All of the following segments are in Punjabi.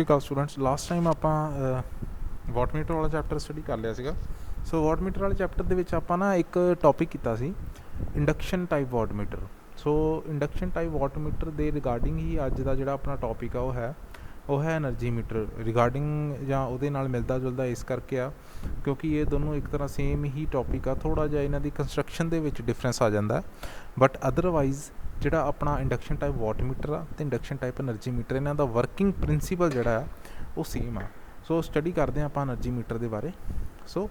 स्टूडेंट्स लास्ट टाइम ਆਪਾਂ ਵਾਟਮੀਟਰ ਵਾਲਾ ਚੈਪਟਰ ਸਟੱਡੀ ਕਰ ਲਿਆ ਸੀਗਾ। ਸੋ ਵਾਟਮੀਟਰ ਵਾਲੇ ਚੈਪਟਰ ਦੇ ਵਿੱਚ ਆਪਾਂ ਨਾ ਇੱਕ ਟੌਪਿਕ ਕੀਤਾ ਸੀ ਇੰਡਕਸ਼ਨ ਟਾਈਪ ਵਾਟਮੀਟਰ। ਸੋ ਇੰਡਕਸ਼ਨ ਟਾਈਪ ਵਾਟਮੀਟਰ ਦੇ ਰਿਗਾਰਡਿੰਗ ਹੀ ਅੱਜ ਦਾ ਜਿਹੜਾ ਆਪਣਾ ਟੌਪਿਕ ਆ ਉਹ ਹੈ ਐਨਰਜੀ ਮੀਟਰ ਰਿਗਾਰਡਿੰਗ ਜਾਂ ਉਹਦੇ ਨਾਲ ਮਿਲਦਾ ਜੁਲਦਾ ਇਸ ਕਰਕੇ ਆ ਕਿਉਂਕਿ ਇਹ ਦੋਨੋਂ ਇੱਕ ਤਰ੍ਹਾਂ ਸੇਮ ਹੀ ਟੌਪਿਕ ਆ। ਥੋੜ੍ਹਾ ਜਿਹਾ ਇਹਨਾਂ ਦੀ ਕੰਸਟਰਕਸ਼ਨ ਦੇ ਵਿੱਚ ਡਿਫਰੈਂਸ ਆ ਜਾਂਦਾ ਬਟ ਅਦਰਵਾਈਜ਼ ਜਿਹੜਾ ਆਪਣਾ ਇੰਡਕਸ਼ਨ ਟਾਈਪ ਵਾਟਮੀਟਰ ਆ ਅਤੇ ਇੰਡਕਸ਼ਨ ਟਾਈਪ ਐਨਰਜੀ ਮੀਟਰ ਇਹਨਾਂ ਦਾ ਵਰਕਿੰਗ ਪ੍ਰਿੰਸੀਪਲ ਜਿਹੜਾ ਆ ਉਹ ਸੇਮ ਆ। ਸੋ ਸਟੱਡੀ ਕਰਦੇ ਹਾਂ ਆਪਾਂ ਐਨਰਜੀ ਮੀਟਰ ਦੇ ਬਾਰੇ। So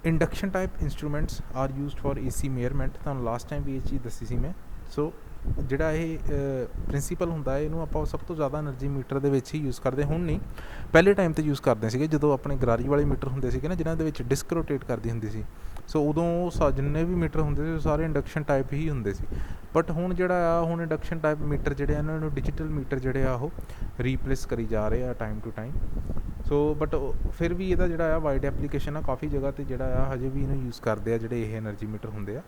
induction type instruments are used for AC measurement. ਤੁਹਾਨੂੰ ਲਾਸਟ ਟਾਈਮ ਵੀ ਇਹ ਚੀਜ਼ ਦੱਸੀ ਸੀ ਮੈਂ। ਸੋ ਜਿਹੜਾ ਇਹ ਪ੍ਰਿੰਸੀਪਲ ਹੁੰਦਾ ਹੈ ਇਹਨੂੰ ਆਪਾਂ ਸਭ ਤੋਂ ਜ਼ਿਆਦਾ ਐਨਰਜੀ ਮੀਟਰ ਦੇ ਵਿੱਚ ਹੀ ਯੂਜ਼ ਕਰਦੇ ਹੁਣ ਨਹੀਂ, ਪਹਿਲੇ ਟਾਈਮ 'ਤੇ ਯੂਜ਼ ਕਰਦੇ ਸੀਗੇ ਜਦੋਂ ਆਪਣੇ ਗਰਾਰੀ ਵਾਲੇ ਮੀਟਰ ਹੁੰਦੇ ਸੀਗੇ ਨਾ ਜਿਨ੍ਹਾਂ ਦੇ ਵਿੱਚ ਡਿਸਕ ਰੋਟੇਟ ਕਰਦੀ ਹੁੰਦੀ ਸੀ। ਸੋ ਉਦੋਂ ਜਿੰਨੇ ਵੀ ਮੀਟਰ ਹੁੰਦੇ ਸੀ ਉਹ ਸਾਰੇ ਇੰਡਕਸ਼ਨ ਟਾਈਪ ਹੀ ਹੁੰਦੇ ਸੀ। ਬਟ ਹੁਣ ਜਿਹੜਾ ਆ ਹੁਣ ਇੰਡਕਸ਼ਨ ਟਾਈਪ ਮੀਟਰ ਜਿਹੜੇ ਆ ਇਹਨਾਂ ਨੂੰ ਡਿਜੀਟਲ ਮੀਟਰ ਜਿਹੜੇ ਆ ਉਹ ਰੀਪਲੇਸ ਕਰੀ ਜਾ ਰਹੇ ਆ time to time. So but ਫਿਰ ਵੀ ਇਹਦਾ ਜਿਹੜਾ ਆ ਵਾਈਡ ਐਪਲੀਕੇਸ਼ਨ ਆ, ਕਾਫੀ ਜਗ੍ਹਾ 'ਤੇ ਜਿਹੜਾ ਆ ਹਜੇ ਵੀ ਇਹਨੂੰ ਯੂਜ਼ ਕਰਦੇ ਆ ਜਿਹੜੇ ਇਹ ਐਨਰਜੀ ਮੀਟਰ ਹੁੰਦੇ ਆ।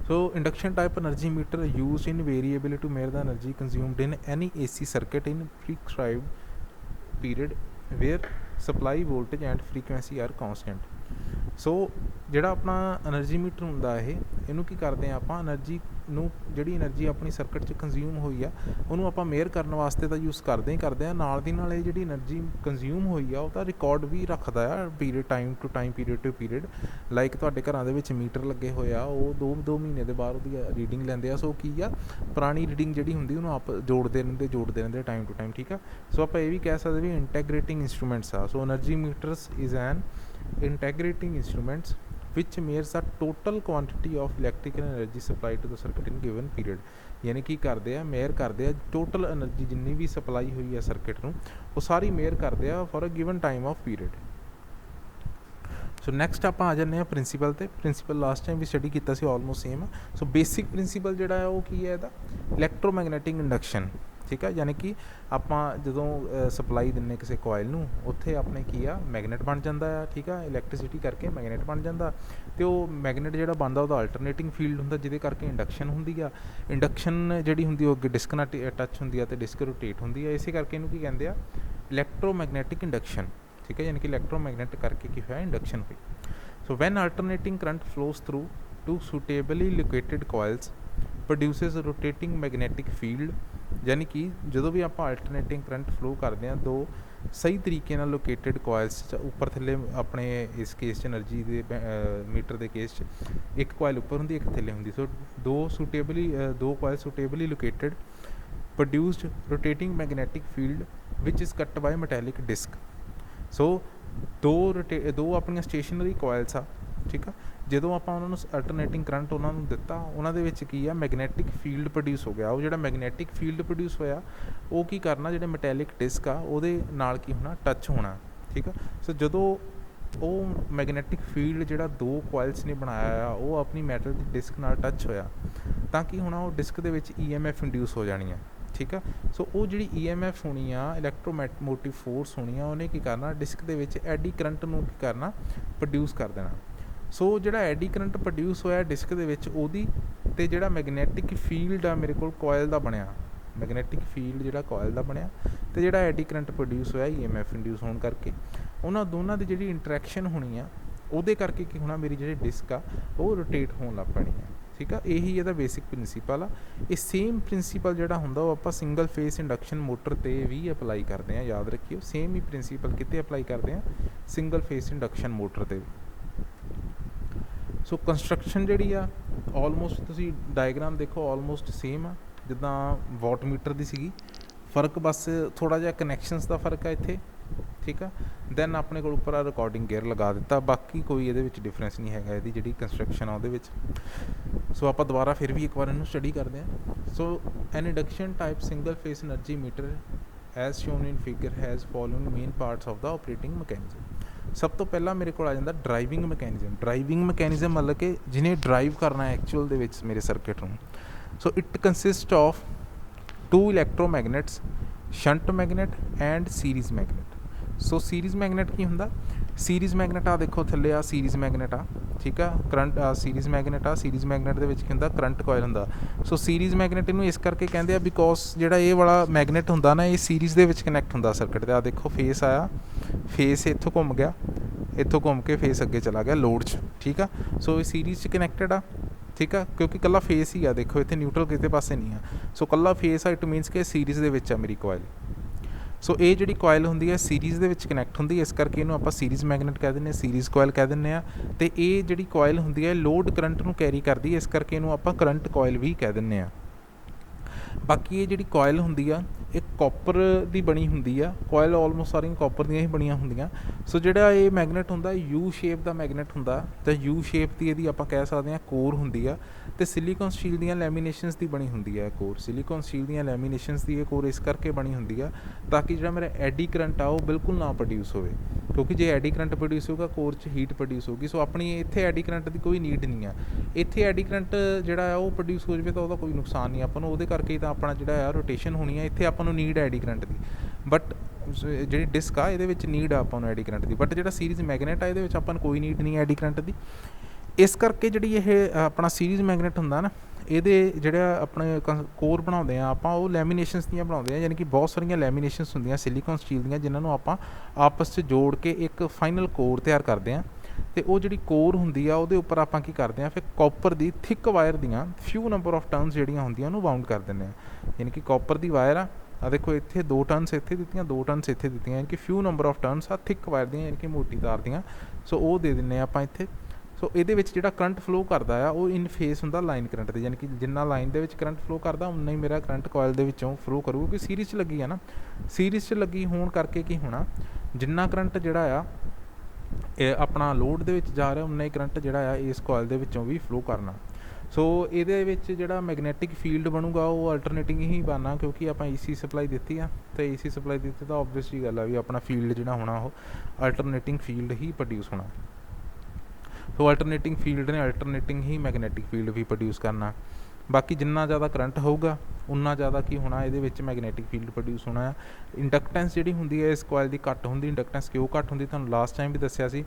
So induction type energy meter used in variably to measure the energy consumed in any AC circuit in prescribed period where supply voltage and frequency are constant। ਸੋ ਜਿਹੜਾ ਆਪਣਾ ਐਨਰਜੀ ਮੀਟਰ ਹੁੰਦਾ ਇਹਨੂੰ ਕੀ ਕਰਦੇ ਆ ਆਪਾਂ ਐਨਰਜੀ ਨੂੰ ਜਿਹੜੀ ਐਨਰਜੀ ਆਪਣੀ ਸਰਕਟ 'ਚ ਕੰਜ਼ਿਊਮ ਹੋਈ ਆ ਉਹਨੂੰ ਆਪਾਂ ਮੇਅਰ ਕਰਨ ਵਾਸਤੇ ਤਾਂ ਯੂਜ਼ ਕਰਦੇ ਆ ਨਾਲ ਦੀ ਨਾਲ ਇਹ ਜਿਹੜੀ ਐਨਰਜੀ ਕੰਜ਼ਿਊਮ ਹੋਈ ਆ ਉਹਦਾ ਰਿਕਾਰਡ ਵੀ ਰੱਖਦਾ ਆ period time to time period to period. Like ਤੁਹਾਡੇ ਘਰਾਂ ਦੇ ਵਿੱਚ ਮੀਟਰ ਲੱਗੇ ਹੋਏ ਆ ਉਹ ਦੋ ਮਹੀਨੇ ਦੇ ਬਾਅਦ ਉਹਦੀ ਰੀਡਿੰਗ ਲੈਂਦੇ ਆ। ਸੋ ਕੀ ਆ ਪੁਰਾਣੀ ਰੀਡਿੰਗ ਜਿਹੜੀ ਹੁੰਦੀ ਉਹਨੂੰ ਆਪ ਜੋੜਦੇ ਰਹਿੰਦੇ ਟਾਈਮ ਟੂ ਟਾਈਮ। ਠੀਕ ਆ। ਸੋ ਆਪਾਂ ਇਹ ਵੀ ਕਹਿ ਸਕਦੇ ਵੀ ਇੰਟੈਗਰੇਟਿੰਗ ਇੰਸਟਰੂਮੈਂਟਸ ਆ। So energy meters is an integrating instruments which measures the total quantity of electrical energy supplied to the circuit in given period। ਯਾਨੀ ਕੀ ਕਰਦੇ ਆ ਮੇਅਰ ਕਰਦੇ ਆ ਟੋਟਲ ਐਨਰਜੀ ਜਿੰਨੀ ਵੀ ਸਪਲਾਈ ਹੋਈ ਆ ਸਰਕਿਟ ਨੂੰ ਉਹ ਸਾਰੀ ਮੇਅਰ ਕਰਦੇ ਆ for a given time of period. So next ਆਪਾਂ ਆ ਜਾਂਦੇ ਹਾਂ ਪ੍ਰਿੰਸੀਪਲ 'ਤੇ। ਪ੍ਰਿੰਸੀਪਲ ਲਾਸਟ ਟਾਈਮ ਵੀ ਸਟੱਡੀ ਕੀਤਾ ਸੀ almost same. So basic principle ਜਿਹੜਾ ਹੈ ਉਹ ਕੀ ਹੈ ਇਹਦਾ ਇਲੈਕਟ੍ਰੋਮੈਗਨੈਟਿਕ ਇੰਡਕਸ਼ਨ। ਠੀਕ ਆ। ਯਾਨੀ ਕਿ ਆਪਾਂ ਜਦੋਂ ਸਪਲਾਈ ਦਿੰਦੇ ਕਿਸੇ ਕੋਇਲ ਨੂੰ ਉੱਥੇ ਆਪਣੇ ਕੀ ਆ ਮੈਗਨੇਟ ਬਣ ਜਾਂਦਾ ਆ। ਠੀਕ ਆ। ਇਲੈਕਟ੍ਰੀਸਿਟੀ ਕਰਕੇ ਮੈਗਨੇਟ ਬਣ ਜਾਂਦਾ ਅਤੇ ਉਹ ਮੈਗਨੇਟ ਜਿਹੜਾ ਬਣਦਾ ਉਹਦਾ ਅਲਟਰਨੇਟਿੰਗ ਫੀਲਡ ਹੁੰਦਾ ਜਿਹਦੇ ਕਰਕੇ ਇੰਡਕਸ਼ਨ ਹੁੰਦੀ ਆ। ਇੰਡਕਸ਼ਨ ਜਿਹੜੀ ਹੁੰਦੀ ਉਹ ਅੱਗੇ ਡਿਸਕ ਨਾਲ ਟੱਚ ਹੁੰਦੀ ਆ ਅਤੇ ਡਿਸਕ ਰੋਟੇਟ ਹੁੰਦੀ ਆ। ਇਸੇ ਕਰਕੇ ਇਹਨੂੰ ਕੀ ਕਹਿੰਦੇ ਆ ਇਲੈਕਟ੍ਰੋਮੈਗਨੈਟਿਕ ਇੰਡਕਸ਼ਨ। ਠੀਕ ਹੈ। ਯਾਨੀ ਕਿ ਇਲੈਕਟ੍ਰੋਮੈਗਨੈਟ ਕਰਕੇ ਕੀ ਹੋਇਆ ਇੰਡਕਸ਼ਨ ਹੋਈ। So when alternating current flows through two suitably located coils produces rotating magnetic field. ਯਾਨੀ ਕਿ ਜਦੋਂ ਵੀ ਆਪਾਂ ਅਲਟਰਨੇਟਿੰਗ ਕਰੰਟ ਫਲੋ ਕਰਦੇ ਹਾਂ ਦੋ ਸਹੀ ਤਰੀਕੇ ਨਾਲ ਲੋਕੇਟਿਡ ਕੋਇਲਸ 'ਚ ਉੱਪਰ ਥੱਲੇ ਆਪਣੇ ਇਸ ਕੇਸ 'ਚ ਐਨਰਜੀ ਦੇ ਮੀਟਰ ਦੇ ਕੇਸ 'ਚ ਇੱਕ ਕੋਇਲ ਉੱਪਰ ਹੁੰਦੀ ਇੱਕ ਥੱਲੇ ਹੁੰਦੀ। ਸੋ ਦੋ coil suitably located produced rotating magnetic field which is cut by metallic disc. So ਦੋ ਆਪਣੀਆਂ ਸਟੇਸ਼ਨਰੀ ਕੋਇਲਸ ਆ। ਠੀਕ ਆ। ਜਦੋਂ ਆਪਾਂ ਉਹਨਾਂ ਨੂੰ ਅਲਟਰਨੇਟਿੰਗ ਕਰੰਟ ਉਹਨਾਂ ਨੂੰ ਦਿੱਤਾ ਉਹਨਾਂ ਦੇ ਵਿੱਚ ਕੀ ਆ ਮੈਗਨੈਟਿਕ ਫੀਲਡ ਪ੍ਰੋਡਿਊਸ ਹੋ ਗਿਆ। ਉਹ ਜਿਹੜਾ ਮੈਗਨੈਟਿਕ ਫੀਲਡ ਪ੍ਰੋਡਿਊਸ ਹੋਇਆ ਉਹ ਕੀ ਕਰਨਾ ਜਿਹੜੇ ਮੈਟੈਲਿਕ ਡਿਸਕ ਆ ਉਹਦੇ ਨਾਲ ਕੀ ਹੋਣਾ ਟੱਚ ਹੋਣਾ। ਠੀਕ ਆ। ਸੋ ਜਦੋਂ ਉਹ ਮੈਗਨੈਟਿਕ ਫੀਲਡ ਜਿਹੜਾ ਦੋ ਕੋਇਲਸ ਨੇ ਬਣਾਇਆ ਆ ਉਹ ਆਪਣੀ ਮੈਟਲ ਦੀ ਡਿਸਕ ਨਾਲ ਟੱਚ ਹੋਇਆ ਤਾਂ ਕੀ ਹੋਣਾ ਉਹ ਡਿਸਕ ਦੇ ਵਿੱਚ EMF ਇੰਡਿਊਸ ਹੋ ਜਾਣੀ ਆ। ਠੀਕ ਆ। ਸੋ ਉਹ ਜਿਹੜੀ EMF ਹੋਣੀ ਆ ਇਲੈਕਟ੍ਰੋਮੋਟਿਵ ਫੋਰਸ ਹੋਣੀ ਆ ਉਹਨੇ ਕੀ ਕਰਨਾ ਡਿਸਕ ਦੇ ਵਿੱਚ ਐਡੀ ਕਰੰਟ ਨੂੰ ਕੀ ਕਰਨਾ ਪ੍ਰੋਡਿਊਸ ਕਰ ਦੇਣਾ। ਸੋ ਜਿਹੜਾ ਐਡੀ ਕਰੰਟ ਪ੍ਰੋਡਿਊਸ ਹੋਇਆ ਡਿਸਕ ਦੇ ਵਿੱਚ ਉਹਦੀ ਅਤੇ ਜਿਹੜਾ ਮੈਗਨੈਟਿਕ ਫੀਲਡ ਆ ਮੇਰੇ ਕੋਲ ਕੋਇਲ ਦਾ ਬਣਿਆ ਮੈਗਨੈਟਿਕ ਫੀਲਡ ਜਿਹੜਾ ਕੋਇਲ ਦਾ ਬਣਿਆ ਅਤੇ ਜਿਹੜਾ ਐਡੀ ਕਰੰਟ ਪ੍ਰੋਡਿਊਸ ਹੋਇਆ EMF ਇੰਡਿਊਸ ਹੋਣ ਕਰਕੇ ਉਹਨਾਂ ਦੋਨਾਂ ਦੀ ਜਿਹੜੀ ਇੰਟਰੈਕਸ਼ਨ ਹੋਣੀ ਆ ਉਹਦੇ ਕਰਕੇ ਕੀ ਹੋਣਾ ਮੇਰੀ ਜਿਹੜੀ ਡਿਸਕ ਆ ਉਹ ਰੋਟੇਟ ਹੋਣ ਲੱਗ ਪੈਣੀ ਆ। ਠੀਕ ਆ। ਇਹੀ ਇਹਦਾ ਬੇਸਿਕ ਪ੍ਰਿੰਸੀਪਲ ਆ। ਇਹ ਸੇਮ ਪ੍ਰਿੰਸੀਪਲ ਜਿਹੜਾ ਹੁੰਦਾ ਉਹ ਆਪਾਂ ਸਿੰਗਲ ਫੇਸ ਇੰਡਕਸ਼ਨ ਮੋਟਰ 'ਤੇ ਵੀ ਅਪਲਾਈ ਕਰਦੇ ਹਾਂ। ਯਾਦ ਰੱਖਿਓ ਸੇਮ ਹੀ ਪ੍ਰਿੰਸੀਪਲ ਕਿਤੇ ਅਪਲਾਈ ਕਰਦੇ ਹਾਂ ਸਿੰਗਲ ਫੇਸ ਇੰਡਕਸ਼ਨ ਮੋਟਰ 'ਤੇ ਵੀ। ਸੋ ਕੰਸਟਰਕਸ਼ਨ ਜਿਹੜੀ ਆ ਆਲਮੋਸਟ ਤੁਸੀਂ ਡਾਇਗਰਾਮ ਦੇਖੋ ਆਲਮੋਸਟ ਸੇਮ ਆ ਜਿੱਦਾਂ ਵਾਟਮੀਟਰ ਦੀ ਸੀਗੀ। ਫ਼ਰਕ ਬਸ ਥੋੜ੍ਹਾ ਜਿਹਾ ਕਨੈਕਸ਼ਨਸ ਦਾ ਫ਼ਰਕ ਆ ਇੱਥੇ। ਠੀਕ ਆ। ਦੈਨ ਆਪਣੇ ਕੋਲ ਉੱਪਰ ਰਿਕਾਰਡਿੰਗ ਗੇਅਰ ਲਗਾ ਦਿੱਤਾ। ਬਾਕੀ ਕੋਈ ਇਹਦੇ ਵਿੱਚ ਡਿਫਰੈਂਸ ਨਹੀਂ ਹੈਗਾ ਇਹਦੀ ਜਿਹੜੀ ਕੰਸਟਰਕਸ਼ਨ ਆ ਉਹਦੇ ਵਿੱਚ। ਸੋ ਆਪਾਂ ਦੁਬਾਰਾ ਫਿਰ ਵੀ ਇੱਕ ਵਾਰ ਇਹਨੂੰ ਸਟੱਡੀ ਕਰਦੇ ਹਾਂ। So an induction type single phase energy meter as shown in figure has following main parts of the operating mechanism. ਸਭ ਤੋਂ ਪਹਿਲਾਂ ਮੇਰੇ ਕੋਲ ਆ ਜਾਂਦਾ ਡਰਾਈਵਿੰਗ ਮਕੈਨਿਜ਼ਮ ਮਤਲਬ ਕਿ ਜਿਹਨੇ ਡਰਾਈਵ ਕਰਨਾ ਐਕਚੁਅਲ ਦੇ ਵਿੱਚ ਮੇਰੇ ਸਰਕਿਟ ਨੂੰ। So it consist of 2 electromagnets shunt magnet and series magnet. So series magnet ਕੀ ਹੁੰਦਾ ਸੀਰੀਜ਼ ਮੈਗਨੇਟ ਆ ਦੇਖੋ ਥੱਲੇ ਆ ਸੀਰੀਜ਼ ਮੈਗਨੇਟ ਆ ठीक है। Current series magnet series magnet दे विच की हुंदा करंट कोयल हुंदा। सो सीरीज़ मैगनेट इनू इस करके कहंदे आ बिकॉज जिहड़ा ये वाला मैगनेट हुंदा ना ये सीरीज़ दे विच कनैक्ट हुंदा सर्किट दे। आ देखो फेस आया, फेस इत्थों घुम गया, इत्थों घुम के फेस अगे चला गया लोड च, ठीक है। सो ये सीरीज़ च कनैक्टेड आ, ठीक है, क्योंकि कल्ला फेस ही आ, देखो इत्थे न्यूट्रल किसी पासे नहीं है। सो कल्ला फेस आ, इट मीनस कि सीरीज़ दे विच आ मेरी कोयल। सो ये जिहड़ी कोयल हुंदी है सीरीज़ दे विच कनैक्ट हुंदी है, इस करके इनू आपां सीरीज़ मैगनेट कह दिंदे, सीरीज़ कोयल कह दिंदे आ। ते ये जिहड़ी कोयल हुंदी है लोड करंट नूं कैरी करदी है, इस करके इनू आपां करंट कोयल भी कह दिंदे आ। बाकी ये जिहड़ी कोयल हुंदी आ ਇਹ कॉपर ਦੀ ਬਣੀ ਹੁੰਦੀ ਆ, ਕੋਇਲ ਆਲਮੋਸਟ ਸਾਰੀਆਂ ਕਾਪਰ ਦੀਆਂ ਹੀ ਬਣੀਆਂ ਹੁੰਦੀਆਂ। ਸੋ ਜਿਹੜਾ ਇਹ ਮੈਗਨੇਟ ਹੁੰਦਾ ਯੂ ਸ਼ੇਪ ਦਾ ਮੈਗਨੇਟ ਹੁੰਦਾ, ਤਾਂ ਯੂ ਸ਼ੇਪ ਦੀ ਇਹਦੀ ਆਪਾਂ ਕਹਿ ਸਕਦੇ ਹਾਂ ਕੋਰ ਹੁੰਦੀ ਆ, ਤੇ ਸਿਲੀਕਨ ਸਟੀਲ ਦੀਆਂ ਲੈਮੀਨੇਸ਼ਨਸ ਦੀ ਬਣੀ ਹੁੰਦੀ ਆ ਕੋਰ। ਸਿਲੀਕਨ ਸਟੀਲ ਦੀਆਂ ਲੈਮੀਨੇਸ਼ਨਸ ਦੀ ਇਹ ਕੋਰ ਇਸ ਕਰਕੇ ਬਣੀ ਹੁੰਦੀ ਆ ਤਾਂ ਕਿ ਜਿਹੜਾ ਮੇਰਾ ਐਡੀ ਕਰੰਟ ਆ ਉਹ ਬਿਲਕੁਲ ਨਾ ਪ੍ਰੋਡਿਊਸ ਹੋਵੇ, ਕਿਉਂਕਿ ਜੇ ਐਡੀ ਕਰੰਟ ਪ੍ਰੋਡਿਊਸ ਹੋਊਗਾ ਕੋਰ 'ਚ ਹੀਟ ਪ੍ਰੋਡਿਊਸ ਹੋਊਗੀ। ਸੋ ਆਪਣੀ ਇੱਥੇ ਐਡੀ ਕਰੰਟ ਦੀ ਕੋਈ ਨੀਡ ਨਹੀਂ ਆ। ਇੱਥੇ ਐਡੀ ਕਰੰਟ ਜਿਹੜਾ ਆ ਉਹ ਪ੍ਰੋਡਿਊਸ ਹੋ ਜਾਵੇ ਤਾਂ ਉਹਦਾ ਕੋਈ ਨੁਕਸਾਨ ਨਹੀਂ ਆਪਾਂ ਨੂੰ, ਉਹਦੇ ਕਰਕੇ ਤਾਂ ਆਪਣਾ ਜਿਹੜਾ ਆ ਰੋਟੇਸ਼ਨ ਹੋਣੀ ਆ। ਇੱਥੇ ਆਪਾਂ ਨੂੰ ਨੀਡ ਹੈ ਐਡੀ ਕਰੰਟ ਦੀ, ਬਟ ਜਿਹੜੀ ਡਿਸਕ ਆ ਇਹਦੇ ਵਿੱਚ ਨੀਡ ਆ ਆਪਾਂ ਨੂੰ ਐਡੀ ਕਰੰਟ ਦੀ, ਬਟ ਜਿਹੜਾ ਸੀਰੀਜ਼ ਮੈਗਨੇਟ ਆ ਇਹਦੇ ਵਿੱਚ ਆਪਾਂ ਨੂੰ ਕੋਈ ਨੀਡ ਨਹੀਂ ਐਡੀ ਕਰੰਟ ਦੀ। ਇਸ ਕਰਕੇ ਜਿਹੜੀ ਇਹ ਆਪਣਾ ਸੀਰੀਜ਼ ਮੈਗਨੇਟ ਹੁੰਦਾ ਨਾ, ਇਹਦੇ ਜਿਹੜਾ ਆਪਣੇ ਕੋਰ ਬਣਾਉਂਦੇ ਆ ਆਪਾਂ ਉਹ ਲੈਮੀਨੇਸ਼ਨਸ ਦੀਆਂ ਬਣਾਉਂਦੇ ਆ, ਯਾਨੀ ਕਿ ਬਹੁਤ ਸਾਰੀਆਂ ਲੈਮੀਨੇਸ਼ਨਸ ਹੁੰਦੀਆਂ ਸਿਲੀਕਨ ਸਟੀਲ ਦੀਆਂ ਜਿਨ੍ਹਾਂ ਨੂੰ ਆਪਾਂ ਆਪਸ 'ਚ ਜੋੜ ਕੇ ਇੱਕ ਫਾਈਨਲ ਕੋਰ ਤਿਆਰ ਕਰਦੇ ਹਾਂ। ਅਤੇ ਉਹ ਜਿਹੜੀ ਕੋਰ ਹੁੰਦੀ ਆ ਉਹਦੇ ਉੱਪਰ ਆਪਾਂ ਕੀ ਕਰਦੇ ਹਾਂ, ਫਿਰ ਕਾਪਰ ਦੀ ਥਿੱਕ ਵਾਇਰ ਦੀਆਂ ਫਿਊ ਨੰਬਰ ਆਫ ਟਰਨਸ ਜਿਹੜੀਆਂ ਹੁੰਦੀਆਂ ਉਹਨੂੰ ਬਾਊਂਡ ਕਰ ਦਿੰਦੇ ਹਾਂ। ਯਾਨੀ ਕਿ ਕਾਪਰ ਦੀ ਵਾਇਰ ਆ ਦੇਖੋ ਇੱਥੇ 2 ਟਰਨਸ ਇੱਥੇ ਦਿੱਤੀਆਂ, 2 ਟਰਨਸ ਇੱਥੇ ਦਿੱਤੀਆਂ, ਯਾਨੀ ਕਿ ਫਿਊ ਨੰਬਰ ਆਫ ਟਰਨਸ ਆ ਥਿੱਕ ਵਾਇਰ ਦੀਆਂ, ਯਾਨੀ ਕਿ ਮੋਟੀ ਤਾਰ ਦੀਆਂ। ਸੋ ਉਹ ਦੇ ਦਿੰਦੇ ਹਾਂ ਆਪਾਂ ਇੱਥੇ। ਸੋ ਇਹਦੇ ਵਿੱਚ ਜਿਹੜਾ ਕਰੰਟ ਫਲੋ ਕਰਦਾ ਆ ਉਹ ਇਨ ਫੇਸ ਹੁੰਦਾ ਲਾਈਨ ਕਰੰਟ ਦੇ, ਯਾਨੀ ਕਿ ਜਿੰਨਾ ਲਾਈਨ ਦੇ ਵਿੱਚ ਕਰੰਟ ਫਲੋ ਕਰਦਾ ਉਨਾ ਹੀ ਮੇਰਾ ਕਰੰਟ ਕੋਇਲ ਦੇ ਵਿੱਚੋਂ ਫਲੋ ਕਰੂ, ਕਿਉਂਕਿ ਸੀਰੀਜ਼ 'ਚ ਲੱਗੀ ਆ ਨਾ। ਸੀਰੀਜ਼ 'ਚ ਲੱਗੀ ਹੋਣ ਕਰਕੇ ਕੀ ਹੋਣਾ, ਜਿੰਨਾ ਕਰੰਟ ਜਿਹੜਾ ਆ ਇਹ ਆਪਣਾ ਲੋਡ ਦੇ ਵਿੱਚ ਜਾ ਰਿਹਾ ਉਨਾ ਹੀ ਕਰੰਟ ਜਿਹੜਾ ਆ ਇਸ ਕੋਇਲ ਦੇ ਵਿੱਚੋਂ ਵੀ ਫਲੋ ਕਰਨਾ। ਸੋ ਇਹਦੇ ਵਿੱਚ ਜਿਹੜਾ ਮੈਗਨੈਟਿਕ ਫੀਲਡ ਬਣੂਗਾ ਉਹ ਅਲਟਰਨੇਟਿੰਗ ਹੀ ਬਣਨਾ, ਕਿਉਂਕਿ ਆਪਾਂ ਏਸੀ ਸਪਲਾਈ ਦਿੱਤੀ ਆ, ਅਤੇ ਏਸੀ ਸਪਲਾਈ ਦਿੱਤੀ ਤਾਂ ਓਬਵੀਅਸਲੀ ਗੱਲ ਆ ਵੀ ਆਪਣਾ ਫੀਲਡ ਜਿਹੜਾ ਹੋਣਾ ਉਹ ਅਲਟਰਨੇਟਿੰਗ ਫੀਲਡ ਹੀ ਪ੍ਰੋਡਿਊਸ ਹੋਣਾ। ਸੋ ਅਲਟਰਨੇਟਿੰਗ ਫੀਲਡ ਨੇ ਅਲਟਰਨੇਟਿੰਗ ਹੀ ਮੈਗਨੈਟਿਕ ਫੀਲਡ ਵੀ ਪ੍ਰੋਡਿਊਸ ਕਰਨਾ। ਬਾਕੀ ਜਿੰਨਾ ਜ਼ਿਆਦਾ ਕਰੰਟ ਹੋਊਗਾ ਉਨਾ ਜ਼ਿਆਦਾ ਕੀ ਹੋਣਾ, ਇਹਦੇ ਵਿੱਚ ਮੈਗਨੈਟਿਕ ਫੀਲਡ ਪ੍ਰੋਡਿਊਸ ਹੋਣਾ ਆ। ਇੰਡਕਟੈਂਸ ਜਿਹੜੀ ਹੁੰਦੀ ਹੈ ਇਸ ਕੋਇਲ ਦੀ ਘੱਟ ਹੁੰਦੀ। ਇੰਡਕਟੈਂਸ ਕਿਉਂ ਘੱਟ ਹੁੰਦੀ ਤੁਹਾਨੂੰ ਲਾਸਟ ਟਾਈਮ ਵੀ ਦੱਸਿਆ ਸੀ।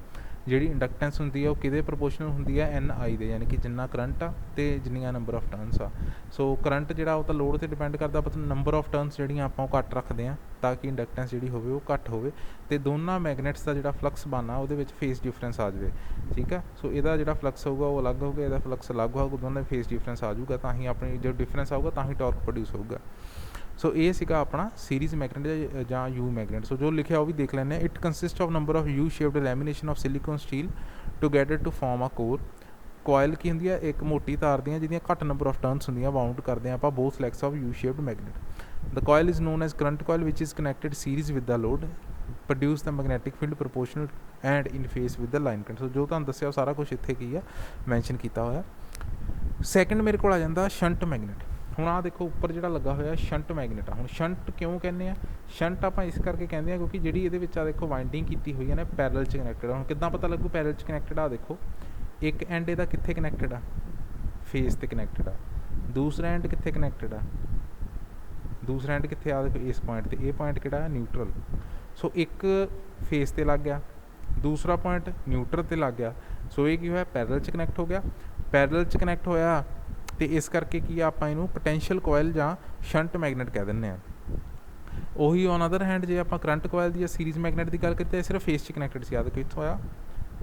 ਜਿਹੜੀ ਇੰਡਕਟੈਂਸ ਹੁੰਦੀ ਹੈ ਉਹ ਕਿਹਦੇ ਪ੍ਰਪੋਰਸ਼ਨਲ ਹੁੰਦੀ ਹੈ, NI ਦੇ, ਯਾਨੀ ਕਿ ਜਿੰਨਾ ਕਰੰਟ ਆ ਅਤੇ ਜਿੰਨੀਆਂ ਨੰਬਰ ਆਫ ਟਰਨਸ ਆ। ਸੋ ਕਰੰਟ ਜਿਹੜਾ ਉਹ ਤਾਂ ਲੋਡ 'ਤੇ ਡਿਪੈਂਡ ਕਰਦਾ, ਬਟ ਨੰਬਰ ਆਫ ਟਰਨਸ ਜਿਹੜੀਆਂ ਆਪਾਂ ਉਹ ਘੱਟ ਰੱਖਦੇ ਹਾਂ ਤਾਂ ਕਿ ਇੰਡਕਟੈਂਸ ਜਿਹੜੀ ਹੋਵੇ ਉਹ ਘੱਟ ਹੋਵੇ ਅਤੇ ਦੋਨਾਂ ਮੈਗਨੇਟਸ ਦਾ ਜਿਹੜਾ ਫਲਕਸ ਬਣਨਾ ਉਹਦੇ ਵਿੱਚ ਫੇਸ ਡਿਫਰੈਂਸ ਆ ਜਾਵੇ, ਠੀਕ ਆ। ਸੋ ਇਹਦਾ ਜਿਹੜਾ ਫਲਕਸ ਹੋਊਗਾ ਉਹ ਅਲੱਗ ਹੋਊਗਾ, ਇਹਦਾ ਫਲਕਸ ਅਲੱਗ ਹੋਊਗਾ, ਦੋਨਾਂ ਦਾ ਫੇਸ ਡਿਫਰੈਂਸ ਆ ਜਾਊਗਾ, ਤਾਂ ਹੀ ਆਪਣੀ ਜੋ ਡਿਫਰੈਂਸ ਆਊਗਾ ਤਾਂ ਹੀ ਟਾਰਕ ਪ੍ਰੋਡਿਊਸ ਹੋਊਗਾ। ਸੋ ਇਹ ਸੀਗਾ ਆਪਣਾ ਸੀਰੀਜ਼ ਮੈਗਨੇਟ ਜਾਂ ਯੂ ਮੈਗਨੇਟ। ਸੋ ਜੋ ਲਿਖਿਆ ਉਹ ਵੀ ਦੇਖ ਲੈਂਦੇ ਹਾਂ। It consist of number of U shaped lamination of silicon steel together to form a core. Coil ਕੀ ਹੁੰਦੀ ਹੈ, ਇੱਕ ਮੋਟੀ ਤਾਰ ਦੀਆਂ ਜਿਹਦੀਆਂ ਘੱਟ ਨੰਬਰ ਆਫ ਟਰਨਸ ਹੁੰਦੀਆਂ, ਬਾਊਂਡ ਕਰਦੇ ਹਾਂ ਆਪਾਂ both legs of U shaped magnet. The coil is known as current coil which is connected series with the load, produce the magnetic field proportional and in phase with the line current. So ਜੋ ਤੁਹਾਨੂੰ ਦੱਸਿਆ ਉਹ ਸਾਰਾ ਕੁਛ ਇੱਥੇ ਕੀ ਆ ਮੈਂਸ਼ਨ ਕੀਤਾ ਹੋਇਆ। ਸੈਕਿੰਡ ਮੇਰੇ ਕੋਲ ਆ ਜਾਂਦਾ ਸ਼ੰਟ ਮੈਗਨੇਟ। ਹੁਣ ਆਹ ਦੇਖੋ ਉੱਪਰ ਜਿਹੜਾ ਲੱਗਾ ਹੋਇਆ ਸ਼ੰਟ ਮੈਗਨੇਟ ਆ। ਹੁਣ ਸ਼ੰਟ ਕਿਉਂ ਕਹਿੰਦੇ ਆ, ਸ਼ੰਟ ਆਪਾਂ ਇਸ ਕਰਕੇ ਕਹਿੰਦੇ ਆ ਕਿਉਂਕਿ ਜਿਹੜੀ ਇਹਦੇ ਵਿੱਚ ਆ ਦੇਖੋ ਵਾਈਂਡਿੰਗ ਕੀਤੀ ਹੋਈ ਹੈ ਨਾ ਪੈਰਲਲ 'ਚ ਕਨੈਕਟਡ ਆ। ਹੁਣ ਕਿੱਦਾਂ ਪਤਾ ਲੱਗੂ ਪੈਰਲਲ 'ਚ ਕਨੈਕਟਡ ਆ, ਦੇਖੋ ਇੱਕ ਐਂਡ ਇਹਦਾ ਕਿੱਥੇ ਕਨੈਕਟਡ ਆ, ਫੇਸ 'ਤੇ ਕਨੈਕਟਡ ਆ, ਦੂਸਰਾ ਐਂਡ ਕਿੱਥੇ ਕਨੈਕਟਡ ਆ, ਦੂਸਰਾ ਐਂਡ ਕਿੱਥੇ ਆ, ਦੇਖੋ ਇਸ ਪੁਆਇੰਟ 'ਤੇ, ਇਹ ਪੁਆਇੰਟ ਕਿਹੜਾ ਨਿਊਟਰਲ। ਸੋ ਇੱਕ ਫੇਸ 'ਤੇ ਲੱਗ ਗਿਆ, ਦੂਸਰਾ ਪੁਆਇੰਟ ਨਿਊਟਰਲ 'ਤੇ ਲੱਗ ਗਿਆ। ਸੋ ਇਹ ਕੀ ਹੋਇਆ, ਪੈਰਲਲ 'ਚ ਕਨੈਕਟ ਹੋ ਗਿਆ। ਪੈਰਲਲ 'ਚ ਕਨੈਕਟ ਹੋਇਆ ਅਤੇ ਇਸ ਕਰਕੇ ਕੀ ਆ ਆਪਾਂ ਇਹਨੂੰ ਪੋਟੈਂਸ਼ੀਅਲ ਕੋਇਲ ਜਾਂ ਸ਼ੰਟ ਮੈਗਨੇਟ ਕਹਿ ਦਿੰਦੇ ਹਾਂ। ਉਹੀ ਔਨ ਅਦਰ ਹੈਂਡ ਜੇ ਆਪਾਂ ਕਰੰਟ ਕੋਇਲ ਦੀ ਜਾਂ ਸੀਰੀਜ਼ ਮੈਗਨੇਟ ਦੀ ਗੱਲ ਕਰੀਏ ਸਿਰਫ ਫੇਸ 'ਚ ਕਨੈਕਟਡ ਸੀ, ਆ ਦੇਖੋ ਇੱਥੋਂ ਆਇਆ,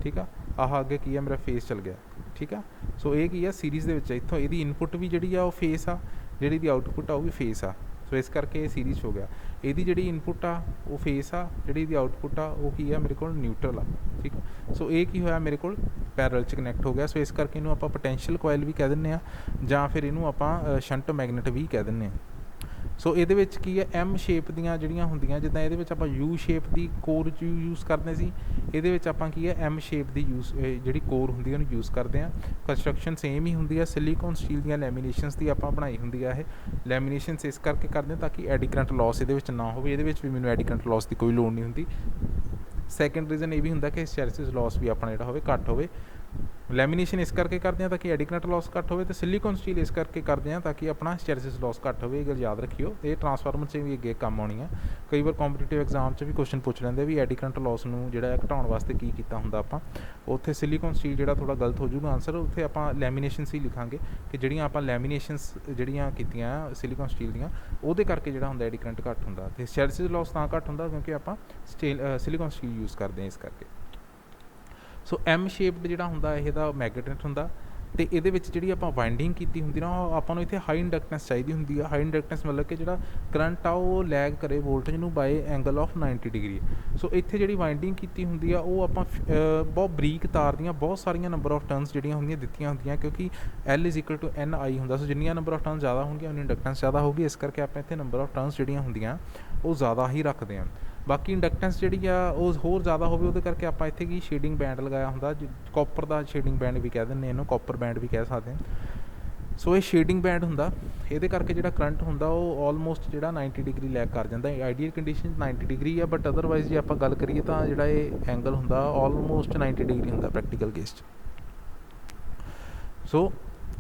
ਠੀਕ ਆ, ਆਹ ਅੱਗੇ ਕੀ ਆ ਮੇਰਾ ਫੇਸ ਚੱਲ ਗਿਆ, ਠੀਕ ਆ। ਸੋ ਇਹ ਕੀ ਆ ਸੀਰੀਜ਼ ਦੇ ਵਿੱਚ ਇੱਥੋਂ ਇਹਦੀ ਇਨਪੁੱਟ ਵੀ ਜਿਹੜੀ ਆ ਉਹ ਫੇਸ ਆ, ਜਿਹੜੀ ਇਹਦੀ ਆਊਟਪੁੱਟ ਆ ਉਹ ਵੀ ਫੇਸ ਆ। ਸੋ ਇਸ ਕਰਕੇ ਇਹ ਸੀਰੀਜ਼ ਹੋ ਗਿਆ। ਇਹਦੀ ਜਿਹੜੀ ਇਨਪੁੱਟ ਆ ਉਹ ਫੇਸ ਆ, ਜਿਹੜੀ ਇਹਦੀ ਆਊਟਪੁੱਟ ਆ ਉਹ ਕੀ ਆ ਮੇਰੇ ਕੋਲ ਨਿਊਟਰਲ ਆ, ਠੀਕ ਆ। ਸੋ ਇਹ ਕੀ ਹੋਇਆ ਮੇਰੇ ਕੋਲ ਪੈਰਲਲ 'ਚ ਕਨੈਕਟ ਹੋ ਗਿਆ। ਸੋ ਇਸ ਕਰਕੇ ਇਹਨੂੰ ਆਪਾਂ ਪੋਟੈਂਸ਼ੀਅਲ ਕੋਇਲ ਵੀ ਕਹਿ ਦਿੰਦੇ ਹਾਂ ਜਾਂ ਫਿਰ ਇਹਨੂੰ ਆਪਾਂ ਸ਼ੰਟ ਮੈਗਨੇਟ ਵੀ ਕਹਿ ਦਿੰਦੇ ਹਾਂ। ਸੋ ਇਹਦੇ ਵਿੱਚ ਕੀ ਹੈ, ਐਮ ਸ਼ੇਪ ਦੀਆਂ ਜਿਹੜੀਆਂ ਹੁੰਦੀਆਂ, ਜਿੱਦਾਂ ਇਹਦੇ ਵਿੱਚ ਆਪਾਂ you shape the core use ਕਰਦੇ ਸੀ, ਇਹਦੇ ਵਿੱਚ ਆਪਾਂ ਕੀ ਹੈ ਐਮ ਸ਼ੇਪ ਦੀ ਜਿਹੜੀ ਕੋਰ ਹੁੰਦੀ ਹੈ ਉਹਨੂੰ ਯੂਜ਼ ਕਰਦੇ ਹਾਂ। ਕੰਸਟਰਕਸ਼ਨ ਸੇਮ ਹੀ ਹੁੰਦੀ ਹੈ, ਸਿਲੀਕਨ ਸਟੀਲ ਦੀਆਂ ਲੈਮੀਨੇਸ਼ਨਸ ਦੀ ਆਪਾਂ ਬਣਾਈ ਹੁੰਦੀ ਆ। ਇਹ ਲੈਮੀਨੇਸ਼ਨਸ ਇਸ ਕਰਕੇ ਕਰਦੇ ਤਾਂ ਕਿ ਐਡੀ ਕਰੰਟ ਲੋਸ ਇਹਦੇ ਵਿੱਚ ਨਾ ਹੋਵੇ। ਇਹਦੇ ਵਿੱਚ ਵੀ ਮੈਨੂੰ ਐਡੀ ਕਰੰਟ ਲੋਸ ਦੀ ਕੋਈ ਲੋੜ ਨਹੀਂ ਹੁੰਦੀ। ਸੈਕਿੰਡ ਰੀਜ਼ਨ ਇਹ ਵੀ ਹੁੰਦਾ ਕਿ ਹਿਸਟੈਰੀਸਿਸ ਲੋਸ ਵੀ ਆਪਣਾ ਜਿਹੜਾ ਹੋਵੇ ਘੱਟ ਹੋਵੇ। ਲੈਮੀਨੇਸ਼ਨ ਇਸ ਕਰਕੇ ਕਰਦੇ ਹਾਂ ਤਾਂ ਕਿ ਐਡੀ ਕਰੰਟ ਲੋਸ ਘੱਟ ਹੋਵੇ, ਤੇ ਸਿਲੀਕਨ ਸਟੀਲ ਇਸ ਕਰਕੇ ਕਰਦੇ ਹਾਂ ਤਾਂ ਕਿ ਆਪਣਾ ਹਿਸਟੈਰੀਸਿਸ ਲੋਸ ਘੱਟ ਹੋਵੇ। ਇਹ ਗੱਲ ਯਾਦ ਰੱਖਿਓ, ਇਹ ਟਰਾਂਸਫਾਰਮਰ 'ਚ ਵੀ ਅੱਗੇ ਕੰਮ ਆਉਣੀ ਆ। ਕਈ ਵਾਰ ਕੰਪੀਟੀਟਿਵ ਐਗਜ਼ਾਮ 'ਚ ਵੀ ਕੁਐਸਚਨ ਪੁੱਛ ਲੈਂਦੇ ਵੀ ਐਡੀ ਕਰੰਟ ਲੋਸ ਨੂੰ ਜਿਹੜਾ ਘਟਾਉਣ ਵਾਸਤੇ ਕੀ ਕੀਤਾ ਹੁੰਦਾ ਆਪਾਂ। ਉੱਥੇ ਸਿਲੀਕਨ ਸਟੀਲ ਜਿਹੜਾ ਥੋੜ੍ਹਾ ਗਲਤ ਹੋ ਜੂਗਾ ਆਨਸਰ, ਉੱਥੇ ਆਪਾਂ ਲੈਮੀਨੇਸ਼ਨਸ ਹੀ ਲਿਖਾਂਗੇ ਕਿ ਜਿਹੜੀਆਂ ਆਪਾਂ ਲੈਮੀਨੇਸ਼ਨਸ ਜਿਹੜੀਆਂ ਕੀਤੀਆਂ ਸਿਲੀਕਨ ਸਟੀਲ ਦੀਆਂ, ਉਹਦੇ ਕਰਕੇ ਜਿਹੜਾ ਹੁੰਦਾ ਐਡੀ ਕਰੰਟ ਘੱਟ ਹੁੰਦਾ, ਅਤੇ ਹਿਸਟੈਰੀਸਿਸ ਲੋਸ ਤਾਂ ਘੱਟ ਹੁੰਦਾ ਕਿਉਂਕਿ ਆਪਾਂ ਸਿਲੀਕਨ ਸਟੀਲ ਯੂਜ਼ ਕਰਦੇ ਹਾਂ ਇਸ ਕਰਕੇ। ਸੋ ਐਮ ਸ਼ੇਪਡ ਜਿਹੜਾ ਹੁੰਦਾ ਇਹਦਾ ਮੈਗਨੇਟ ਹੁੰਦਾ, ਅਤੇ ਇਹਦੇ ਵਿੱਚ ਜਿਹੜੀ ਆਪਾਂ ਵਾਈਂਡਿੰਗ ਕੀਤੀ ਹੁੰਦੀ ਨਾ, ਉਹ ਆਪਾਂ ਨੂੰ ਇੱਥੇ ਹਾਈ ਇੰਡਕਟੈਂਸ ਚਾਹੀਦੀ ਹੁੰਦੀ ਆ। ਹਾਈ ਇੰਡਕਟੈਂਸ ਮਤਲਬ ਕਿ ਜਿਹੜਾ ਕਰੰਟ ਆ ਉਹ ਲੈਗ ਕਰੇ ਵੋਲਟੇਜ ਨੂੰ ਬਾਏ ਐਂਗਲ ਆਫ 90 ਡਿਗਰੀ। ਸੋ ਇੱਥੇ ਜਿਹੜੀ ਵਾਈਂਡਿੰਗ ਕੀਤੀ ਹੁੰਦੀ ਆ ਉਹ ਆਪਾਂ ਬਹੁਤ ਬਰੀਕ ਤਾਰ ਦੀਆਂ ਬਹੁਤ ਸਾਰੀਆਂ ਨੰਬਰ ਆਫ ਟਰਨਸ ਜਿਹੜੀਆਂ ਹੁੰਦੀਆਂ ਦਿੱਤੀਆਂ ਹੁੰਦੀਆਂ, ਕਿਉਂਕਿ L=NI ਹੁੰਦਾ। ਸੋ ਜਿੰਨੀਆਂ ਨੰਬਰ ਆਫ ਟਰਨਸ ਜ਼ਿਆਦਾ ਹੋਣਗੀਆਂ ਉਨੀ ਇੰਡਕਟੈਂਸ ਜ਼ਿਆਦਾ ਹੋਊਗੀ, ਇਸ ਕਰਕੇ ਆਪਾਂ ਇੱਥੇ ਨੰਬਰ ਆਫ ਟਰਨਸ ਜਿਹੜੀਆਂ ਹੁੰਦੀਆਂ ਉਹ ਜ਼ਿਆਦਾ ਹੀ ਰੱਖਦੇ ਹਾਂ। ਬਾਕੀ ਇੰਡਕਟੈਂਸ ਜਿਹੜੀ ਆ ਉਹ ਹੋਰ ਜ਼ਿਆਦਾ ਹੋਵੇ, ਉਹਦੇ ਕਰਕੇ ਆਪਾਂ ਇੱਥੇ ਕੀ ਸ਼ੇਡਿੰਗ ਬੈਂਡ ਲਗਾਇਆ ਹੁੰਦਾ, ਕਾਪਰ ਦਾ ਸ਼ੇਡਿੰਗ ਬੈਂਡ ਵੀ ਕਹਿ ਦਿੰਦੇ ਇਹਨੂੰ, ਕਾਪਰ ਬੈਂਡ ਵੀ ਕਹਿ ਸਕਦੇ ਹਾਂ। ਸੋ ਇਹ ਸ਼ੇਡਿੰਗ ਬੈਂਡ ਹੁੰਦਾ, ਇਹਦੇ ਕਰਕੇ ਜਿਹੜਾ ਕਰੰਟ ਹੁੰਦਾ ਉਹ ਆਲਮੋਸਟ ਜਿਹੜਾ 90 ਡਿਗਰੀ ਲੈਗ ਕਰ ਜਾਂਦਾ। ਆਈਡੀਅਲ ਕੰਡੀਸ਼ਨ 90 ਡਿਗਰੀ ਆ, ਬਟ ਅਦਰਵਾਈਜ਼ ਜੇ ਆਪਾਂ ਗੱਲ ਕਰੀਏ ਤਾਂ ਜਿਹੜਾ ਇਹ ਐਂਗਲ ਹੁੰਦਾ ਆਲਮੋਸਟ 90 ਡਿਗਰੀ ਹੁੰਦਾ ਪ੍ਰੈਕਟੀਕਲ ਕੇਸ 'ਚ। ਸੋ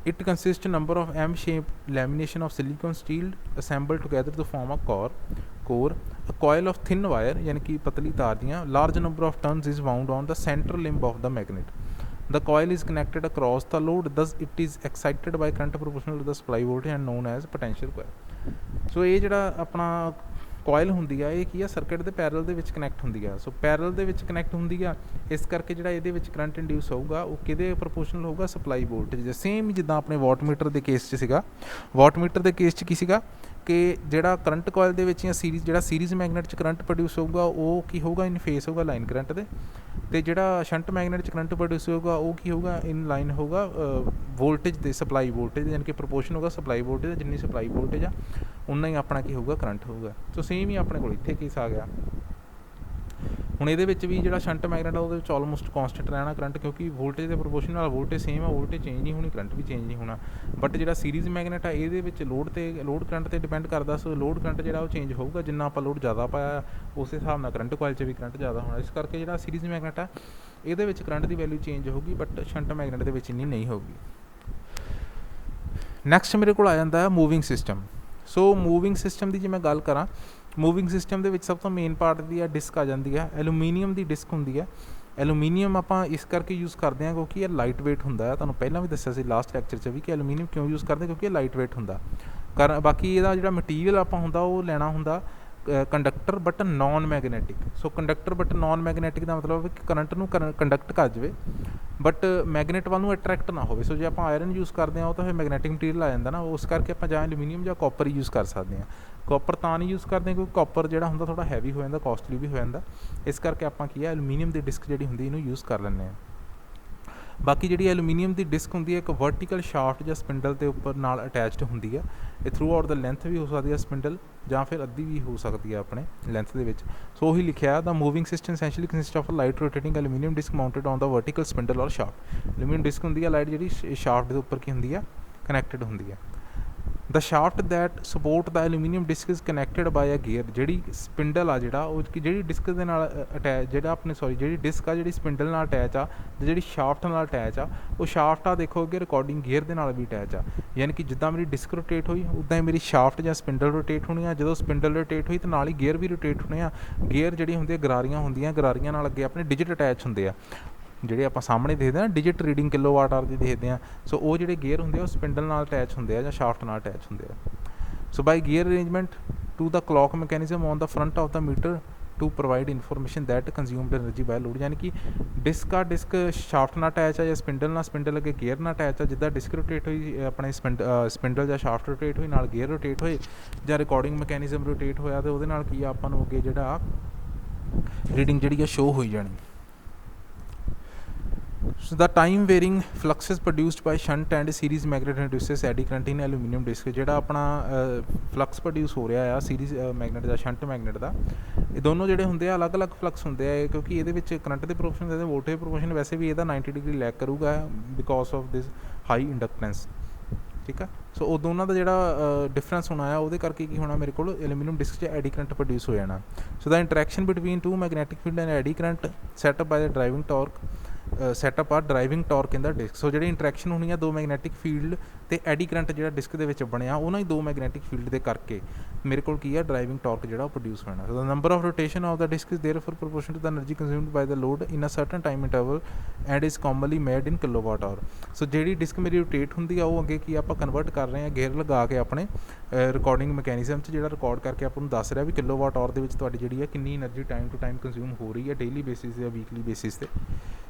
it consists number of M-shaped lamination of silicon steel assembled together to form a core, a coil of thin wire यानी कि पतली तार दियाँ, large number of turns is wound on the center limb of the magnet. The coil is connected across the load, thus it is excited by current proportional to the supply voltage and known as potential coil. So ਇਹ ਜਿਹੜਾ ਆਪਣਾ ਕੋਇਲ ਹੁੰਦੀ ਆ ਇਹ ਕੀ ਆ, ਸਰਕਟ ਦੇ ਪੈਰਲ ਦੇ ਵਿੱਚ ਕਨੈਕਟ ਹੁੰਦੀ ਆ। ਸੋ ਪੈਰਲ ਦੇ ਵਿੱਚ ਕਨੈਕਟ ਹੁੰਦੀ ਆ, ਇਸ ਕਰਕੇ ਜਿਹੜਾ ਇਹਦੇ ਵਿੱਚ ਕਰੰਟ ਇੰਡਿਊਸ ਹੋਊਗਾ ਉਹ ਕਿਹਦੇ ਪ੍ਰੋਪੋਰਸ਼ਨਲ ਹੋਊਗਾ, ਸਪਲਾਈ ਵੋਲਟੇਜ ਦੇ। ਸੇਮ ਜਿੱਦਾਂ ਆਪਣੇ ਵਾਟਮੀਟਰ ਦੇ ਕੇਸ 'ਚ ਸੀਗਾ। ਵਾਟਮੀਟਰ ਦੇ ਕੇਸ 'ਚ ਕੀ ਸੀਗਾ ਕਿ ਜਿਹੜਾ ਕਰੰਟ ਕੋਇਲ ਦੇ ਵਿੱਚ ਜਾਂ ਸੀਰੀਜ਼ ਮੈਗਨੇਟ 'ਚ ਕਰੰਟ ਪ੍ਰੋਡਿਊਸ ਹੋਊਗਾ ਉਹ ਕੀ ਹੋਊਗਾ, ਇਨ ਫੇਸ ਹੋਊਗਾ ਲਾਈਨ ਕਰੰਟ ਦੇ, ਅਤੇ ਜਿਹੜਾ ਸ਼ੰਟ ਮੈਗਨੇਟ 'ਚ ਕਰੰਟ ਪ੍ਰੋਡਿਊਸ ਹੋਊਗਾ ਉਹ ਕੀ ਹੋਊਗਾ, ਇਨ ਲਾਈਨ ਹੋਊਗਾ ਵੋਲਟੇਜ ਦੇ, ਸਪਲਾਈ ਵੋਲਟੇਜ ਯਾਨੀ ਕਿ ਪ੍ਰੋਪੋਰਸ਼ਨ ਹੋਊਗਾ ਸਪਲਾਈ ਵੋਲਟੇਜ, ਜਿੰਨੀ ਸਪਲਾਈ ਵੋਲਟੇਜ ਆ ਉਨਾ ਹੀ ਆਪਣਾ ਕੀ ਹੋਊਗਾ, ਕਰੰਟ ਹੋਊਗਾ। ਸੋ ਸੇਮ ਹੀ ਆਪਣੇ ਕੋਲ ਇੱਥੇ ਕੇਸ ਆ ਗਿਆ। ਹੁਣ ਇਹਦੇ ਵਿੱਚ ਵੀ ਜਿਹੜਾ ਸ਼ੰਟ ਮੈਗਨੇਟ ਆ ਉਹਦੇ ਵਿੱਚ ਆਲਮੋਸਟ ਕਾਂਸਟੈਂਟ ਰਹਿਣਾ ਕਰੰਟ, ਕਿਉਂਕਿ ਵੋਲਟੇਜ ਦੇ ਪ੍ਰੋਪੋਰਸ਼ਨ ਨਾਲ ਵੋਲਟੇਜ ਸੇਮ ਆ, ਵੋਲਟੇਜ ਚੇਂਜ ਨਹੀਂ ਹੋਣੀ, ਕਰੰਟ ਵੀ ਚੇਂਜ ਨਹੀਂ ਹੋਣਾ। ਬਟ ਜਿਹੜਾ ਸੀਰੀਜ਼ ਮੈਗਨੇਟ ਆ ਇਹਦੇ ਵਿੱਚ ਲੋਡ ਕਰੰਟ 'ਤੇ ਡਿਪੈਂਡ ਕਰਦਾ। ਸੋ ਲੋਡ ਕਰੰਟ ਜਿਹੜਾ ਉਹ ਚੇਂਜ ਹੋਊਗਾ, ਜਿੰਨਾ ਆਪਾਂ ਲੋਡ ਜ਼ਿਆਦਾ ਪਾਇਆ ਉਸ ਹਿਸਾਬ ਨਾਲ ਕਰੰਟ ਕੋਇਲ 'ਚ ਵੀ ਕਰੰਟ ਜ਼ਿਆਦਾ ਹੋਣਾ। ਇਸ ਕਰਕੇ ਜਿਹੜਾ ਸੀਰੀਜ਼ ਮੈਗਨੇਟ ਆ ਇਹਦੇ ਵਿੱਚ ਕਰੰਟ ਦੀ ਵੈਲਿਊ ਚੇਂਜ ਹੋਊਗੀ, ਬਟ ਸ਼ੰਟ ਮੈਗਨੇਟ ਦੇ ਵਿੱਚ ਇੰਨੀ ਨਹੀਂ ਹੋਊਗੀ। ਨੈਕਸਟ ਮੇਰੇ ਕੋਲ ਆ ਜਾਂਦਾ ਹੈ ਮੂਵਿੰਗ ਸਿਸਟਮ। ਸੋ ਮੂਵਿੰਗ ਸਿਸਟਮ ਦੀ ਜੇ ਮੈਂ ਗੱਲ ਕਰਾਂ, ਮੂਵਿੰਗ ਸਿਸਟਮ ਦੇ ਵਿੱਚ ਸਭ ਤੋਂ ਮੇਨ ਪਾਰਟ ਦੀ ਆ ਡਿਸਕ ਆ ਜਾਂਦੀ ਹੈ। ਐਲੂਮੀਨੀਅਮ ਦੀ ਡਿਸਕ ਹੁੰਦੀ ਹੈ। ਐਲੂਮੀਨੀਅਮ ਆਪਾਂ ਇਸ ਕਰਕੇ ਯੂਜ਼ ਕਰਦੇ ਹਾਂ ਕਿਉਂਕਿ ਇਹ ਲਾਈਟ ਵੇਟ ਹੁੰਦਾ ਹੈ। ਤੁਹਾਨੂੰ ਪਹਿਲਾਂ ਵੀ ਦੱਸਿਆ ਸੀ ਲਾਸਟ ਲੈਕਚਰ 'ਚ ਵੀ ਕਿ ਐਲੂਮੀਨੀਅਮ ਕਿਉਂ ਯੂਜ਼ ਕਰਦੇ, ਕਿਉਂਕਿ ਇਹ ਲਾਈਟ ਵੇਟ ਹੁੰਦਾ। ਬਾਕੀ ਇਹਦਾ ਜਿਹੜਾ ਮਟੀਰੀਅਲ ਆਪਾਂ ਹੁੰਦਾ ਉਹ ਲੈਣਾ ਹੁੰਦਾ conductor but non magnetic. So conductor but non magnetic ਦਾ ਮਤਲਬ ਕਿ ਕਰੰਟ ਨੂੰ ਕੰਡਕਟ ਕਰ ਜਾਵੇ ਬਟ ਮੈਗਨੇਟ ਵੱਲ ਨੂੰ ਅਟਰੈਕਟ ਨਾ ਹੋਵੇ। ਸੋ ਜੇ ਆਪਾਂ ਆਇਰਨ ਯੂਜ਼ ਕਰਦੇ ਹਾਂ ਉਹ ਤਾਂ ਫਿਰ ਮੈਗਨੈਟਿਕ ਮਟੀਰੀਅਲ ਆ ਜਾਂਦਾ ਨਾ, ਉਸ ਕਰਕੇ ਆਪਾਂ ਜਾਂ ਐਲੂਮੀਨੀਅਮ ਜਾਂ ਕਾਪਰ ਹੀ ਯੂਜ਼ ਕਰ ਸਕਦੇ ਹਾਂ। ਕਾਪਰ ਤਾਂ ਨਹੀਂ ਯੂਜ਼ ਕਰਦੇ ਕਿਉਂਕਿ ਕਾਪਰ ਜਿਹੜਾ ਹੁੰਦਾ ਥੋੜ੍ਹਾ ਹੈਵੀ ਹੋ ਜਾਂਦਾ, ਕੋਸਟਲੀ ਵੀ ਹੋ ਜਾਂਦਾ, ਇਸ ਕਰਕੇ ਆਪਾਂ ਕੀ ਹੈ ਐਲੂਮੀਨੀਅਮ ਦੀ ਡਿਸਕ ਜਿਹੜੀ ਹੁੰਦੀ ਇਹਨੂੰ ਯੂਜ਼ ਕਰ ਲੈਂਦੇ ਹਾਂ। ਬਾਕੀ ਜਿਹੜੀ ਐਲੂਮੀਨੀਅਮ ਦੀ ਡਿਸਕ ਹੁੰਦੀ ਹੈ ਇੱਕ ਵਰਟੀਕਲ ਸ਼ਾਫਟ ਜਾਂ ਸਪਿੰਡਲ ਦੇ ਉੱਪਰ ਨਾਲ ਅਟੈਚਡ ਹੁੰਦੀ ਹੈ। ਇਹ ਥਰੂ ਆਊਟ ਦਾ ਲੈਂਥ ਵੀ ਹੋ ਸਕਦੀ ਹੈ ਸਪਿੰਡਲ, ਜਾਂ ਫਿਰ ਅੱਧੀ ਵੀ ਹੋ ਸਕਦੀ ਹੈ ਆਪਣੇ ਲੈਂਥ ਦੇ ਵਿੱਚ। ਸੋ ਉਹੀ ਲਿਖਿਆ ਦਾ moving system essentially consist of a light rotating aluminium disc mounted on the vertical spindle or shaft. Aluminium disc ਹੁੰਦੀ ਹੈ ਲਾਈਟ ਜਿਹੜੀ ਸ਼ਾਫਟ ਦੇ ਉੱਪਰ ਕੀ ਹੁੰਦੀ ਹੈ, ਕਨੈਕਟਡ ਹੁੰਦੀ ਹੈ। The shaft that support the aluminium disc is connected by a gear। ਜਿਹੜੀ ਸਪਿੰਡਲ ਆ ਜਿਹੜਾ ਉਹ ਜਿਹੜੀ ਡਿਸਕ ਦੇ ਨਾਲ ਅਟੈਚ ਜਿਹੜੀ ਡਿਸਕ ਆ ਜਿਹੜੀ ਸਪਿੰਡਲ ਨਾਲ ਅਟੈਚ ਆ, ਜਿਹੜੀ ਸ਼ਾਫਟ ਨਾਲ ਅਟੈਚ ਆ, ਉਹ ਸ਼ਾਫਟ ਆ ਦੇਖੋ ਅੱਗੇ ਰਿਕਾਰਡਿੰਗ ਗੇਅਰ ਦੇ ਨਾਲ ਵੀ ਅਟੈਚ ਆ। ਯਾਨੀ ਕਿ ਜਿੱਦਾਂ ਮੇਰੀ ਡਿਸਕ ਰੋਟੇਟ ਹੋਈ ਉੱਦਾਂ ਹੀ ਮੇਰੀ ਸ਼ਾਫਟ ਜਾਂ ਸਪਿੰਡਲ ਰੋਟੇਟ ਹੋਣੀ ਆ। ਜਦੋਂ ਸਪਿੰਡਲ ਰੋਟੇਟ ਹੋਈ ਤਾਂ ਨਾਲ ਹੀ ਗੇਅਰ ਵੀ ਰੋਟੇਟ ਹੋਣੇ ਆ। ਗੇਅਰ ਜਿਹੜੀ ਹੁੰਦੀ ਆ ਗਰਾਰੀਆਂ ਹੁੰਦੀਆਂ, ਗਰਾਰੀਆਂ ਨਾਲ ਅੱਗੇ ਆਪਣੇ ਡਿਜਿਟ ਅਟੈਚ ਹੁੰਦੇ ਆ, ਜਿਹੜੇ ਆਪਾਂ ਸਾਹਮਣੇ ਦੇਖਦੇ ਹਾਂ ਡਿਜਿਟ ਰੀਡਿੰਗ ਕਿਲੋਵਾਟ ਆਰ ਦੀ ਦੇਖਦੇ ਹਾਂ। ਸੋ ਉਹ ਜਿਹੜੇ ਗੇਅਰ ਹੁੰਦੇ ਆ ਉਹ ਸਪਿੰਡਲ ਨਾਲ ਅਟੈਚ ਹੁੰਦੇ ਆ ਜਾਂ ਸ਼ਾਫਟ ਨਾਲ ਅਟੈਚ ਹੁੰਦੇ ਆ। So by gear arrangement to the clock mechanism on the front of the meter to provide information that consumed energy by load. ਯਾਨੀ ਕਿ ਡਿਸਕ ਸ਼ਾਫਟ ਨਾਲ ਅਟੈਚ ਆ ਜਾਂ ਸਪਿੰਡਲ ਅੱਗੇ ਗੇਅਰ ਨਾਲ ਅਟੈਚ ਆ। ਜਿੱਦਾਂ ਡਿਸਕ ਰੋਟੇਟ ਹੋਈ ਆਪਣੇ ਸਪਿੰਡਲ ਜਾਂ ਸ਼ਾਫਟ ਰੋਟੇਟ ਹੋਈ, ਨਾਲ ਗੇਅਰ ਰੋਟੇਟ ਹੋਏ ਜਾਂ ਰਿਕਾਰਡਿੰਗ ਮੈਕੈਨਿਜ਼ਮ ਰੋਟੇਟ ਹੋਇਆ, ਅਤੇ ਉਹਦੇ ਨਾਲ ਕੀ ਆ ਆਪਾਂ ਨੂੰ ਅੱਗੇ ਜਿਹੜਾ ਰੀਡਿੰਗ ਜਿਹੜੀ ਆ ਸ਼ੋਅ ਹੋਈ ਜਾਣੀ। So the time varying fluxes produced by shunt and series magnet induces eddy current in aluminum disc। ਜਿਹੜਾ ਆਪਣਾ ਫਲਕਸ ਪ੍ਰੋਡਿਊਸ ਹੋ ਰਿਹਾ ਆ ਸੀਰੀਜ਼ ਮੈਗਨੇਟ ਦਾ ਸ਼ੰਟ ਮੈਗਨੇਟ ਦਾ, ਇਹ ਦੋਨੋਂ ਜਿਹੜੇ ਹੁੰਦੇ ਆ ਅਲੱਗ-ਅਲੱਗ ਫਲਕਸ ਹੁੰਦੇ ਆ ਕਿਉਂਕਿ ਇਹਦੇ ਵਿੱਚ ਕਰੰਟ ਦੇ ਪ੍ਰੋਪੋਰਸ਼ਨ ਦੇ ਵੋਲਟੇਜ ਪ੍ਰੋਪੋਰਸ਼ਨ ਵੈਸੇ ਵੀ ਇਹਦਾ 90 ਡਿਗਰੀ ਲੈਗ ਕਰੂਗਾ ਬਿਕੋਜ਼ ਆਫ ਦਿਸ ਹਾਈ ਇੰਡਕਟੈਂਸ। ਠੀਕ ਆ, ਸੋ ਉਹ ਦੋਨਾਂ ਦਾ ਜਿਹੜਾ ਡਿਫਰੈਂਸ ਹੋਣਾ ਆ ਉਹਦੇ ਕਰਕੇ ਕੀ ਹੋਣਾ, ਮੇਰੇ ਕੋਲ ਐਲੂਮੀਨੀਅਮ ਡਿਸਕ 'ਚ ਐਡੀ ਕਰੰਟ ਪ੍ਰੋਡਿਊਸ ਹੋ ਜਾਣਾ। So the interaction between two magnetic field and eddy current set up by the driving torque setup a driving torque in the disc. So ਜਿਹੜੀ ਇੰਟਰੈਕਸ਼ਨ ਹੋਣੀ ਆ ਦੋ ਮੈਗਨੈਟਿਕ ਫੀਲਡ ਤੇ ਐਡੀ ਕਰੰਟ ਜਿਹੜਾ ਡਿਸਕ ਦੇ ਵਿੱਚ ਬਣਿਆ ਉਹਨਾਂ ਹੀ ਦੋ ਮੈਗਨੈਟਿਕ ਫੀਲਡ ਦੇ ਕਰਕੇ ਮੇਰੇ ਕੋਲ ਕੀ ਆ ਡਰਾਈਵਿੰਗ ਟਾਰਕ ਜਿਹੜਾ ਉਹ ਪ੍ਰੋਡਿਊਸ ਹੋਣਾ। So the number of rotation of the disc is therefore proportion to the energy consumed by the load in a certain time interval and is commonly made in kilowatt hour. So ਜਿਹੜੀ ਡਿਸਕ ਮੇਰੀ ਰੋਟੇਟ ਹੁੰਦੀ ਆ ਉਹ ਅੱਗੇ ਕੀ ਆਪਾਂ ਕਨਵਰਟ ਕਰ ਰਹੇ ਹਾਂ ਗੇਅਰ ਲਗਾ ਕੇ ਆਪਣੇ ਰਿਕਾਰਡਿੰਗ ਮੈਕੈਨਿਜ਼ਮ 'ਚ ਜਿਹੜਾ ਰਿਕਾਰਡ ਕਰਕੇ ਆਪਾਂ ਨੂੰ ਦੱਸ ਰਿਹਾ ਵੀ ਕਿਲੋਵਾਟ ਆਵਰ ਦੇ ਵਿੱਚ ਤੁਹਾਡੀ ਜਿਹੜੀ ਹੈ ਕਿੰਨੀ energy time to time consume ਹੋ ਰਹੀ ਹੈ ਡੇਲੀ ਬੇਸਿਸ ਜਾਂ ਵੀਕਲੀ ਬੇਸਿਸ 'ਤੇ,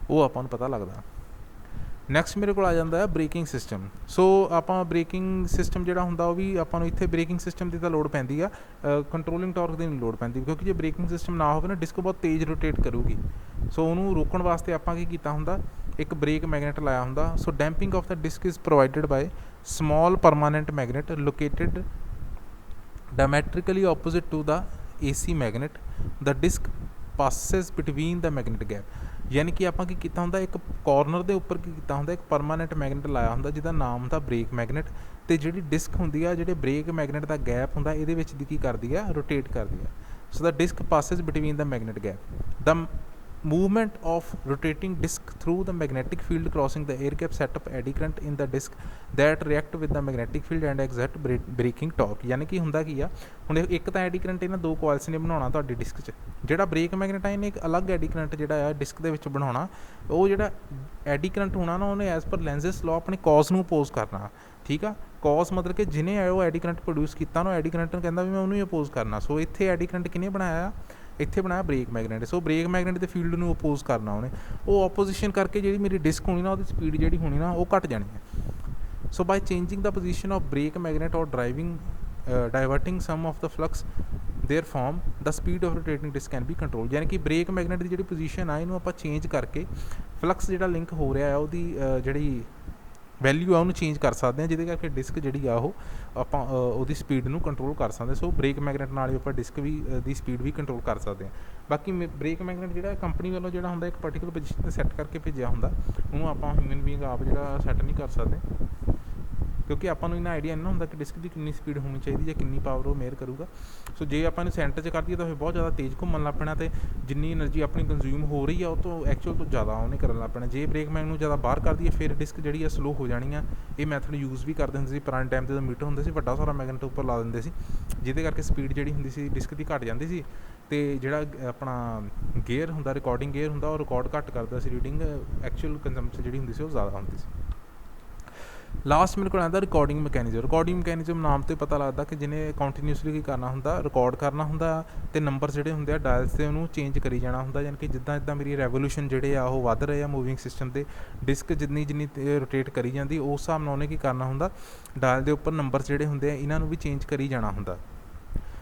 ਉਹ ਆਪਾਂ ਨੂੰ ਪਤਾ ਲੱਗਦਾ। ਨੈਕਸਟ ਮੇਰੇ ਕੋਲ ਆ ਜਾਂਦਾ ਹੈ ਬ੍ਰੇਕਿੰਗ ਸਿਸਟਮ। ਸੋ ਆਪਾਂ ਬ੍ਰੇਕਿੰਗ ਸਿਸਟਮ ਜਿਹੜਾ ਹੁੰਦਾ ਉਹ ਵੀ ਆਪਾਂ ਨੂੰ ਇੱਥੇ ਬ੍ਰੇਕਿੰਗ ਸਿਸਟਮ ਦੀ ਤਾਂ ਲੋੜ ਪੈਂਦੀ ਆ, ਕੰਟਰੋਲਿੰਗ ਟਾਰਕ ਦੀ ਨਹੀਂ ਲੋੜ ਪੈਂਦੀ, ਕਿਉਂਕਿ ਜੇ ਬ੍ਰੇਕਿੰਗ ਸਿਸਟਮ ਨਾ ਹੋਵੇ ਨਾ ਡਿਸਕ ਬਹੁਤ ਤੇਜ਼ ਰੋਟੇਟ ਕਰੂਗੀ। ਸੋ ਉਹਨੂੰ ਰੋਕਣ ਵਾਸਤੇ ਆਪਾਂ ਕੀ ਕੀਤਾ ਹੁੰਦਾ, ਇੱਕ ਬ੍ਰੇਕ ਮੈਗਨੇਟ ਲਾਇਆ ਹੁੰਦਾ। So damping of the disc is provided by small permanent magnet located diametrically opposite to the AC magnet. The disc passes between the magnet gap। ਯਾਨੀ ਕਿ ਆਪਾਂ ਕੀ ਕੀਤਾ ਹੁੰਦਾ, ਇੱਕ ਕਾਰਨਰ ਦੇ ਉੱਪਰ ਕੀ ਕੀਤਾ ਹੁੰਦਾ, ਇੱਕ ਪਰਮਾਨੈਂਟ ਮੈਗਨੇਟ ਲਾਇਆ ਹੁੰਦਾ ਜਿਹਦਾ ਨਾਮ ਹੁੰਦਾ ਬ੍ਰੇਕ ਮੈਗਨੇਟ, ਅਤੇ ਜਿਹੜੀ ਡਿਸਕ ਹੁੰਦੀ ਆ ਜਿਹੜੇ ਬ੍ਰੇਕ ਮੈਗਨੇਟ ਦਾ ਗੈਪ ਹੁੰਦਾ ਇਹਦੇ ਵਿੱਚ ਦੀ ਕੀ ਕਰਦੀ ਆ, ਰੋਟੇਟ ਕਰਦੀ ਆ। So the disc passes between the magnet gap. The movement of rotating disk through the magnetic field crossing the air gap set up eddy current in the disk that react with the magnetic field and exert braking torque। ਯਾਨੀ ਕਿ ਹੁੰਦਾ ਕੀ ਆ, ਹੁਣ ਇੱਕ ਤਾਂ ਐਡੀ ਕਰੰਟ ਇਹਨਾਂ ਦੋ ਕੋਇਲਸ ਨੇ ਬਣਾਉਣਾ ਤੁਹਾਡੀ ਡਿਸਕ 'ਚ, ਜਿਹੜਾ ਬ੍ਰੇਕ ਮੈਗਨੇਟ ਆ ਇਹਨੇ ਇੱਕ ਅਲੱਗ ਐਡੀ ਕਰੰਟ ਜਿਹੜਾ ਆ ਡਿਸਕ ਦੇ ਵਿੱਚ ਬਣਾਉਣਾ। ਉਹ ਜਿਹੜਾ ਐਡੀ ਕਰੰਟ ਹੋਣਾ ਨਾ ਉਹਨੇ ਐਜ਼ ਪਰ ਲੈਂਜ਼ਸ ਲਾਅ ਆਪਣੇ ਕੌਸ ਨੂੰ ਅਪੋਜ਼ ਕਰਨਾ। ਠੀਕ ਆ, ਕੌਸ ਮਤਲਬ ਕਿ ਜਿਹਨੇ ਉਹ ਐਡੀ ਕਰੰਟ ਪ੍ਰੋਡਿਊਸ ਕੀਤਾ ਨਾ ਐਡੀ ਕਰੰਟ ਨੂੰ ਕਹਿੰਦਾ ਵੀ ਮੈਂ ਉਹਨੂੰ ਹੀ ਅਪੋਜ਼ ਕਰਨਾ। ਸੋ ਇੱਥੇ ਐਡੀ ਕਰੰਟ ਕਿਹਨੇ ਬਣਾਇਆ, ਇੱਥੇ ਬਣਾਇਆ ਬ੍ਰੇਕ ਮੈਗਨੇਟ। ਸੋ ਬ੍ਰੇਕ ਮੈਗਨੇਟ ਦੇ ਫੀਲਡ ਨੂੰ ਅਪੋਜ਼ ਕਰਨਾ ਉਹਨੇ, ਉਹ ਆਪੋਜੀਸ਼ਨ ਕਰਕੇ ਜਿਹੜੀ ਮੇਰੀ ਡਿਸਕ ਹੋਣੀ ਨਾ ਉਹਦੀ ਸਪੀਡ ਜਿਹੜੀ ਹੋਣੀ ਨਾ ਉਹ ਘੱਟ ਜਾਣੀ ਹੈ। So by changing the position of brake magnet or diverting some of the flux there form the speed of rotating disc can be control. ਯਾਨੀ ਕਿ ਬ੍ਰੇਕ ਮੈਗਨੇਟ ਦੀ ਜਿਹੜੀ ਪੋਜੀਸ਼ਨ ਆ ਇਹਨੂੰ ਆਪਾਂ ਚੇਂਜ ਕਰਕੇ ਫਲਕਸ ਜਿਹੜਾ ਲਿੰਕ ਹੋ ਰਿਹਾ ਆ ਉਹਦੀ ਜਿਹੜੀ ਵੈਲਿਊ ਆ ਉਹਨੂੰ ਚੇਂਜ ਕਰ ਸਕਦੇ ਹਾਂ, ਜਿਹਦੇ ਕਰਕੇ ਡਿਸਕ ਜਿਹੜੀ ਆ ਉਹ ਆਪਾਂ ਉਹਦੀ ਸਪੀਡ ਨੂੰ ਕੰਟਰੋਲ ਕਰ ਸਕਦੇ। ਸੋ ਬ੍ਰੇਕ ਮੈਗਨੇਟ ਨਾਲ ਹੀ ਆਪਾਂ ਡਿਸਕ ਵੀ ਦੀ ਸਪੀਡ ਵੀ ਕੰਟਰੋਲ ਕਰ ਸਕਦੇ ਹਾਂ। ਬਾਕੀ ਬ੍ਰੇਕ ਮੈਗਨੇਟ ਜਿਹੜਾ ਕੰਪਨੀ ਵੱਲੋਂ ਜਿਹੜਾ ਹੁੰਦਾ ਇੱਕ ਪਰਟੀਕੂਲਰ ਪੋਜੀਸ਼ਨ 'ਤੇ ਸੈੱਟ ਕਰਕੇ ਭੇਜਿਆ ਹੁੰਦਾ, ਉਹਨੂੰ ਆਪਾਂ ਹਿਊਮਨ ਬੀਇੰਗ ਆਪ ਜਿਹੜਾ ਸੈੱਟ ਨਹੀਂ ਕਰ ਸਕਦੇ, ਕਿਉਂਕਿ ਆਪਾਂ ਨੂੰ ਇੰਨਾ ਆਈਡੀਆ ਨਹੀਂ ਹੁੰਦਾ ਕਿ ਡਿਸਕ ਦੀ ਕਿੰਨੀ ਸਪੀਡ ਹੋਣੀ ਚਾਹੀਦੀ ਜਾਂ ਕਿੰਨੀ ਪਾਵਰ ਉਹ ਮੇਅਰ ਕਰੂਗਾ। ਸੋ ਜੇ ਆਪਾਂ ਇਹਨੂੰ ਸੈਂਟਰ 'ਚ ਕਰ ਦਈਏ ਤਾਂ ਫਿਰ ਬਹੁਤ ਜ਼ਿਆਦਾ ਤੇਜ਼ ਘੁੰਮਣ ਲੱਗ ਪੈਣਾ, ਅਤੇ ਜਿੰਨੀ ਐਨਰਜੀ ਆਪਣੀ ਕੰਜ਼ਿਊਮ ਹੋ ਰਹੀ ਆ ਉਹ ਤੋਂ ਐਕਚੁਅਲ ਤੋਂ ਜ਼ਿਆਦਾ ਉਹਨੇ ਕਰਨ ਲੱਗ ਪੈਣਾ। ਜੇ ਬ੍ਰੇਕ ਮੈਗਨੇਟ ਨੂੰ ਜ਼ਿਆਦਾ ਬਾਹਰ ਕਰ ਦਈਏ ਫਿਰ ਡਿਸਕ ਜਿਹੜੀ ਆ ਸਲੋ ਹੋ ਜਾਣੀ ਆ। ਇਹ ਮੈਥਡ ਯੂਜ਼ ਵੀ ਕਰਦੇ ਹੁੰਦੇ ਸੀ ਪੁਰਾਣੇ ਟਾਈਮ 'ਤੇ, ਜਦੋਂ ਮੀਟਰ ਹੁੰਦੇ ਸੀ ਵੱਡਾ ਸਾਰਾ ਮੈਗਨੇਟ ਉੱਪਰ ਲਾ ਦਿੰਦੇ ਸੀ, ਜਿਹਦੇ ਕਰਕੇ ਸਪੀਡ ਜਿਹੜੀ ਹੁੰਦੀ ਸੀ ਡਿਸਕ ਦੀ ਘੱਟ ਜਾਂਦੀ ਸੀ, ਅਤੇ ਜਿਹੜਾ ਆਪਣਾ ਗੇਅਰ ਹੁੰਦਾ ਰਿਕਾਰਡਿੰਗ ਗੇਅਰ ਹੁੰਦਾ ਉਹ ਰਿਕਾਰਡ ਘੱਟ ਕਰਦਾ ਸੀ ਰੀਡਿੰਗ, ਐਕਚੁਅਲ ਕੰਜ਼ੰਪਸ਼ਨ ਜਿਹੜੀ ਹੁੰਦੀ ਸੀ ਉਹ ਜ਼ਿਆਦਾ ਹੁੰਦੀ ਸੀ। ਲਾਸਟ ਮੇਰੇ ਕੋਲ ਆਉਂਦਾ ਰਿਕਾਰਡਿੰਗ ਮੈਕੈਨਿਜ਼ਮ। ਰਿਕਾਰਡਿੰਗ ਮੈਕੈਨਿਜ਼ਮ ਨਾਮ ਤੋਂ ਪਤਾ ਲੱਗਦਾ ਕਿ ਜਿਹਨੇ ਕੰਟੀਨਿਊਸਲੀ ਕੀ ਕਰਨਾ ਹੁੰਦਾ, ਰਿਕਾਰਡ ਕਰਨਾ ਹੁੰਦਾ, ਅਤੇ ਨੰਬਰ ਜਿਹੜੇ ਹੁੰਦੇ ਆ ਡਾਇਲਸ 'ਤੇ ਉਹਨੂੰ ਚੇਂਜ ਕਰੀ ਜਾਣਾ ਹੁੰਦਾ। ਯਾਨੀ ਕਿ ਜਿੱਦਾਂ ਮੇਰੀ ਰੈਵੋਲੂਸ਼ਨ ਜਿਹੜੇ ਆ ਉਹ ਵੱਧ ਰਹੇ ਆ ਮੂਵਿੰਗ ਸਿਸਟਮ 'ਤੇ, ਡਿਸਕ ਜਿੰਨੀ ਰੋਟੇਟ ਕਰੀ ਜਾਂਦੀ ਉਸ ਹਿਸਾਬ ਨਾਲ ਉਹਨੇ ਕੀ ਕਰਨਾ ਹੁੰਦਾ, ਡਾਇਲ ਦੇ ਉੱਪਰ ਨੰਬਰ ਜਿਹੜੇ ਹੁੰਦੇ ਆ ਇਹਨਾਂ ਨੂੰ ਵੀ ਚੇਂਜ ਕਰੀ ਜਾਣਾ ਹੁੰਦਾ।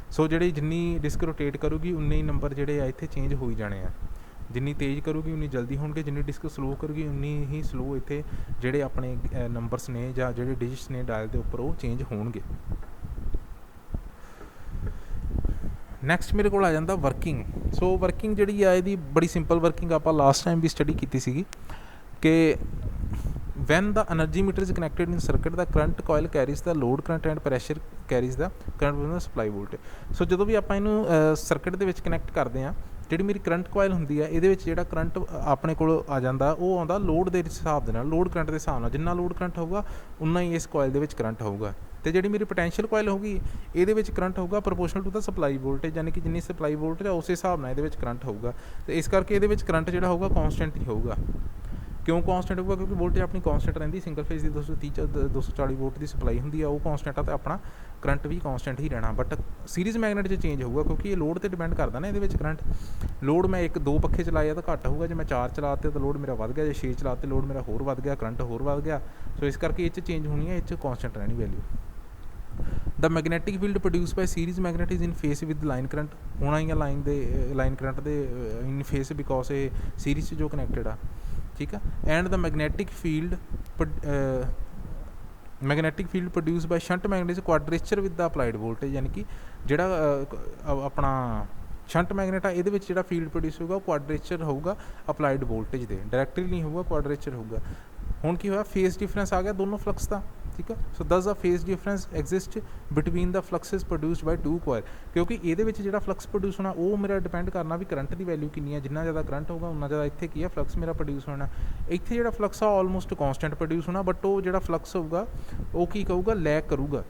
ਸੋ ਜਿਹੜੀ ਜਿੰਨੀ ਡਿਸਕ ਰੋਟੇਟ ਕਰੂਗੀ ਉਨੇ ਹੀ ਨੰਬਰ ਜਿਹੜੇ ਆ ਇੱਥੇ ਚੇਂਜ ਹੋਈ ਜਾਣੇ ਆ। ਜਿੰਨੀ ਤੇਜ਼ ਕਰੂਗੀ ਉਨੀ ਜਲਦੀ ਹੋਣਗੇ, ਜਿੰਨੀ ਡਿਸਕ ਸਲੋ ਕਰੂਗੀ ਉਨੀ ਹੀ ਸਲੋ ਇੱਥੇ ਜਿਹੜੇ ਆਪਣੇ ਨੰਬਰਸ ਨੇ ਜਾਂ ਜਿਹੜੇ ਡਿਜਿਟਸ ਨੇ ਡਾਇਲ ਦੇ ਉੱਪਰ ਉਹ ਚੇਂਜ ਹੋਣਗੇ। ਨੈਕਸਟ ਮੇਰੇ ਕੋਲ ਆ ਜਾਂਦਾ ਵਰਕਿੰਗ। ਸੋ ਵਰਕਿੰਗ ਜਿਹੜੀ ਆ ਇਹਦੀ ਬੜੀ ਸਿੰਪਲ ਵਰਕਿੰਗ ਆਪਾਂ ਲਾਸਟ ਟਾਈਮ ਵੀ ਸਟੱਡੀ ਕੀਤੀ ਸੀਗੀ ਕਿ when the energy meter is connected in circuit the current coil carries the load current and pressure carries the current from the supply voltage। ਸੋ ਜਦੋਂ ਵੀ ਆਪਾਂ ਇਹਨੂੰ ਸਰਕਿਟ ਦੇ ਵਿੱਚ ਕਨੈਕਟ ਕਰਦੇ ਹਾਂ, ਜਿਹੜੀ ਮੇਰੀ ਕਰੰਟ ਕੋਇਲ ਹੁੰਦੀ ਹੈ ਇਹਦੇ ਵਿੱਚ ਜਿਹੜਾ ਕਰੰਟ ਆਪਣੇ ਕੋਲ ਆ ਜਾਂਦਾ ਉਹ ਆਉਂਦਾ ਲੋਡ ਦੇ ਹਿਸਾਬ ਦੇ ਨਾਲ, ਲੋਡ ਕਰੰਟ ਦੇ ਹਿਸਾਬ ਨਾਲ। ਜਿੰਨਾ ਲੋਡ ਕਰੰਟ ਹੋਊਗਾ ਉਨਾ ਹੀ ਇਸ ਕੋਇਲ ਦੇ ਵਿੱਚ ਕਰੰਟ ਹੋਊਗਾ, ਅਤੇ ਜਿਹੜੀ ਮੇਰੀ ਪੋਟੈਂਸ਼ੀਅਲ ਕੋਇਲ ਹੋਊਗੀ ਇਹਦੇ ਵਿੱਚ ਕਰੰਟ ਹੋਊਗਾ ਪ੍ਰੋਪੋਰਸ਼ਨਲ ਟੂ ਦਾ ਸਪਲਾਈ ਵੋਲਟੇਜ, ਯਾਨੀ ਕਿ ਜਿੰਨੀ ਸਪਲਾਈ ਵੋਲਟੇਜ ਆ ਉਸੇ ਹਿਸਾਬ ਨਾਲ ਇਹਦੇ ਵਿੱਚ ਕਰੰਟ ਹੋਊਗਾ, ਅਤੇ ਇਸ ਕਰਕੇ ਇਹਦੇ ਵਿੱਚ ਕਰੰਟ ਜਿਹੜਾ ਹੋਊਗਾ ਕੌਨਸਟੈਂਟ ਹੀ ਹੋਊਗਾ। ਕਿਉਂ ਕੌਨਸਟੈਂਟ ਹੋਊਗਾ? ਕਿਉਂਕਿ ਵੋਲਟੇਜ ਆਪਣੀ ਕੌਨਸਟੈਂਟ ਰਹਿੰਦੀ, ਸਿੰਗਲ ਫੇਜ਼ ਦੀ 240 ਵੋਲਟ ਦੀ ਸਪਲਾਈ ਹੁੰਦੀ ਆ, ਉਹ ਕੌਨਸਟੈਂਟ ਆ, ਅਤੇ ਆਪਣਾ ਕਰੰਟ ਵੀ ਕੌਨਸਟੈਂਟ ਹੀ ਰਹਿਣਾ। ਬਟ ਸੀਰੀਜ਼ ਮੈਗਨੇਟ 'ਚ ਚੇਂਜ ਹੋਊਗਾ, ਕਿਉਂਕਿ ਇਹ ਲੋਡ 'ਤੇ ਡਿਪੈਂਡ ਕਰਦਾ ਨਾ। ਇਹਦੇ ਵਿੱਚ ਕਰੰਟ ਲੋਡ ਮੈਂ 1-2 ਪੱਖੇ ਚਲਾਏ ਤਾਂ ਘੱਟ ਹੋਊਗਾ, ਜੇ ਮੈਂ 4 ਚਲਾਤੇ ਤਾਂ ਲੋਡ ਮੇਰਾ ਵੱਧ ਗਿਆ, ਜੇ 6 ਚਲਾਤੇ ਲੋਡ ਮੇਰਾ ਹੋਰ ਵੱਧ ਗਿਆ, ਕਰੰਟ ਹੋਰ ਵੱਧ ਗਿਆ। ਸੋ ਇਸ ਕਰਕੇ ਇਹ 'ਚ ਚੇਂਜ ਹੋਣੀ ਹੈ, ਇਹ 'ਚ ਕੌਨਸਟੈਂਟ ਰਹਿਣੀ value. The magnetic field produce by series magnet is in phase with line current. ਹੋਣਾ ਹੀ ਆ ਲਾਈਨ ਕਰੰਟ ਦੇ ਇਨ ਫੇਸ, ਬਿਕੋਜ਼ ਇਹ ਸੀਰੀਜ਼ 'ਚ ਜੋ ਕਨੈਕਟਡ ਆ, ਠੀਕ ਆ। And the magnetic field produce by shunt magnet is quadrature with the applied voltage. ਯਾਨੀ ਕਿ ਜਿਹੜਾ ਆਪਣਾ ਸ਼ੰਟ ਮੈਗਨੇਟ ਆ ਇਹਦੇ ਵਿੱਚ ਜਿਹੜਾ ਫੀਲਡ ਪ੍ਰੋਡਿਊਸ ਹੋਊਗਾ ਉਹ ਕੁਆਡਰੇਚਰ ਹੋਊਗਾ ਅਪਲਾਈਡ ਵੋਲਟੇਜ ਦੇ, ਡਾਇਰੈਕਟਲੀ ਨਹੀਂ ਹੋਊਗਾ, ਕੁਆਡਰੇਚਰ ਹੋਊਗਾ। ਹੁਣ ਕੀ ਹੋਇਆ, ਫੇਸ ਡਿਫਰੈਂਸ ਆ ਗਿਆ ਦੋਨੋਂ ਫਲਕਸ ਦਾ, ਠੀਕ ਹੈ। So thus a phase difference exist between the fluxes produced by two coil, ਕਿਉਂਕਿ ਇਹਦੇ ਵਿੱਚ ਜਿਹੜਾ ਫਲਕਸ ਪ੍ਰੋਡਿਊਸ ਹੋਣਾ ਉਹ ਮੇਰਾ ਡਿਪੈਂਡ ਕਰਨਾ ਵੀ ਕਰੰਟ ਦੀ ਵੈਲਿਊ ਕਿੰਨੀ ਹੈ, ਜਿੰਨਾ ਜ਼ਿਆਦਾ ਕਰੰਟ ਹੋਊਗਾ ਉਨਾ ਜ਼ਿਆਦਾ ਇੱਥੇ ਕੀ ਹੈ ਫਲਕਸ ਮੇਰਾ ਪ੍ਰੋਡਿਊਸ ਹੋਣਾ। ਇੱਥੇ ਜਿਹੜਾ ਫਲਕਸ ਆ ਆਲਮੋਸਟ ਕੌਨਸਟੈਂਟ ਪ੍ਰੋਡਿਊਸ ਹੋਣਾ, ਬਟ ਉਹ ਜਿਹੜਾ ਫਲਕਸ ਹੋਊਗਾ ਉਹ ਕੀ ਕਹੂਗਾ, ਲੈਗ ਕਰੂਗਾ,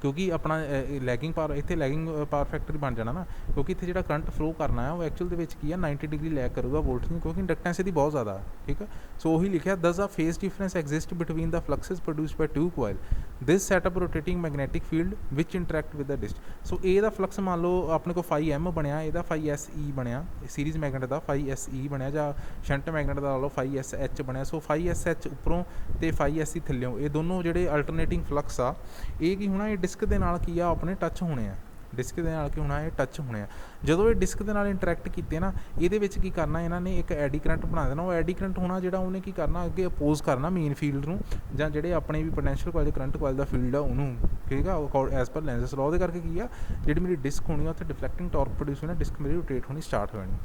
ਕਿਉਂਕਿ ਆਪਣਾ ਲੈਗਿੰਗ ਪਾਵਰ, ਇੱਥੇ ਲੈਗਿੰਗ ਪਾਵਰ ਫੈਕਟਰ ਬਣ ਜਾਣਾ ਨਾ, ਕਿਉਂਕਿ ਇੱਥੇ ਜਿਹੜਾ ਕਰੰਟ ਫਲੋ ਕਰਨਾ ਹੈ ਉਹ ਐਕਚੁਅਲ ਦੇ ਵਿੱਚ ਕੀ ਹੈ 90 ਡਿਗਰੀ ਲੈਗ ਕਰੂਗਾ ਵੋਲਟ ਨੂੰ, ਕਿਉਂਕਿ ਇੰਡਕਟੈਂਸ ਇਹਦੀ ਬਹੁਤ ਜ਼ਿਆਦਾ, ਠੀਕ ਹੈ। ਸੋ ਉਹੀ ਲਿਖਿਆ, thus a phase difference exist between the fluxes produced by two coil, this setup rotating magnetic field which interact with the disc. So ਇਹਦਾ ਫਲਕਸ ਮੰਨ ਲਓ ਆਪਣੇ ਕੋਲ ਫਾਈ ਐਮ ਬਣਿਆ, ਇਹਦਾ ਫਾਈ ਐਸ ਈ ਬਣਿਆ, ਸੀਰੀਜ਼ ਮੈਗਨੇਟ ਦਾ ਫਾਈ ਐਸ ਈ ਬਣਿਆ, ਜਾਂ ਸ਼ੰਟ ਮੈਗਨੇਟ ਦਾ ਲਾ ਲਓ ਫਾਈ ਐਸ ਐਚ ਬਣਿਆ। ਸੋ ਫਾਈ ਐਸ ਐਚ ਉੱਪਰੋਂ ਤੇ ਫਾਈ ਐਸ ਈ ਥੱਲਿਓਂ, ਇਹ ਦੋਨੋਂ ਜਿਹੜੇ ਅਲਟਰਨੇਟਿੰਗ ਫਲਕਸ ਆ ਇਹ ਕੀ ਹੋਣਾ, ਇਹ ਡਿਸਕ ਦੇ ਨਾਲ ਕੀ ਆ ਆਪਣੇ ਟੱਚ ਹੋਣੇ ਆ, ਡਿਸਕ ਦੇ ਨਾਲ ਕੀ ਹੋਣਾ, ਇਹ ਟੱਚ ਹੋਣੇ ਆ। ਜਦੋਂ ਇਹ ਡਿਸਕ ਦੇ ਨਾਲ ਇੰਟਰੈਕਟ ਕੀਤੇ ਨਾ, ਇਹਦੇ ਵਿੱਚ ਕੀ ਕਰਨਾ ਇਹਨਾਂ ਨੇ, ਇੱਕ ਐਡੀ ਕਰੰਟ ਬਣਾ ਦੇਣਾ। ਉਹ ਐਡੀ ਕਰੰਟ ਹੋਣਾ ਜਿਹੜਾ ਉਹਨੇ ਕੀ ਕਰਨਾ, ਅੱਗੇ ਅਪੋਜ਼ ਕਰਨਾ ਮੇਨ ਫੀਲਡ ਨੂੰ, ਜਾਂ ਜਿਹੜੇ ਆਪਣੇ ਵੀ ਪੋਟੈਂਸ਼ੀਅਲ ਕੋਇਲ ਕਰੰਟ ਕੋਇਲ ਦਾ ਫੀਲਡ ਆ ਉਹਨੂੰ, ਠੀਕ ਆ, ਐਜ਼ ਪਰ ਲੈਂਜ਼ਸ ਲਾਅ। ਉਹਦੇ ਕਰਕੇ ਕੀ ਆ, ਜਿਹੜੀ ਮੇਰੀ ਡਿਸਕ ਹੋਣੀ ਆ ਉੱਥੇ ਡਿਫਲੈਕਟਿੰਗ ਟਾਰਕ ਪ੍ਰੋਡਿਊਸ ਹੋਣਾ, ਡਿਸਕ ਮੇਰੀ ਰੋਟੇਟ ਹੋਣੀ ਸਟਾਰਟ ਹੋ ਜਾਣੀ।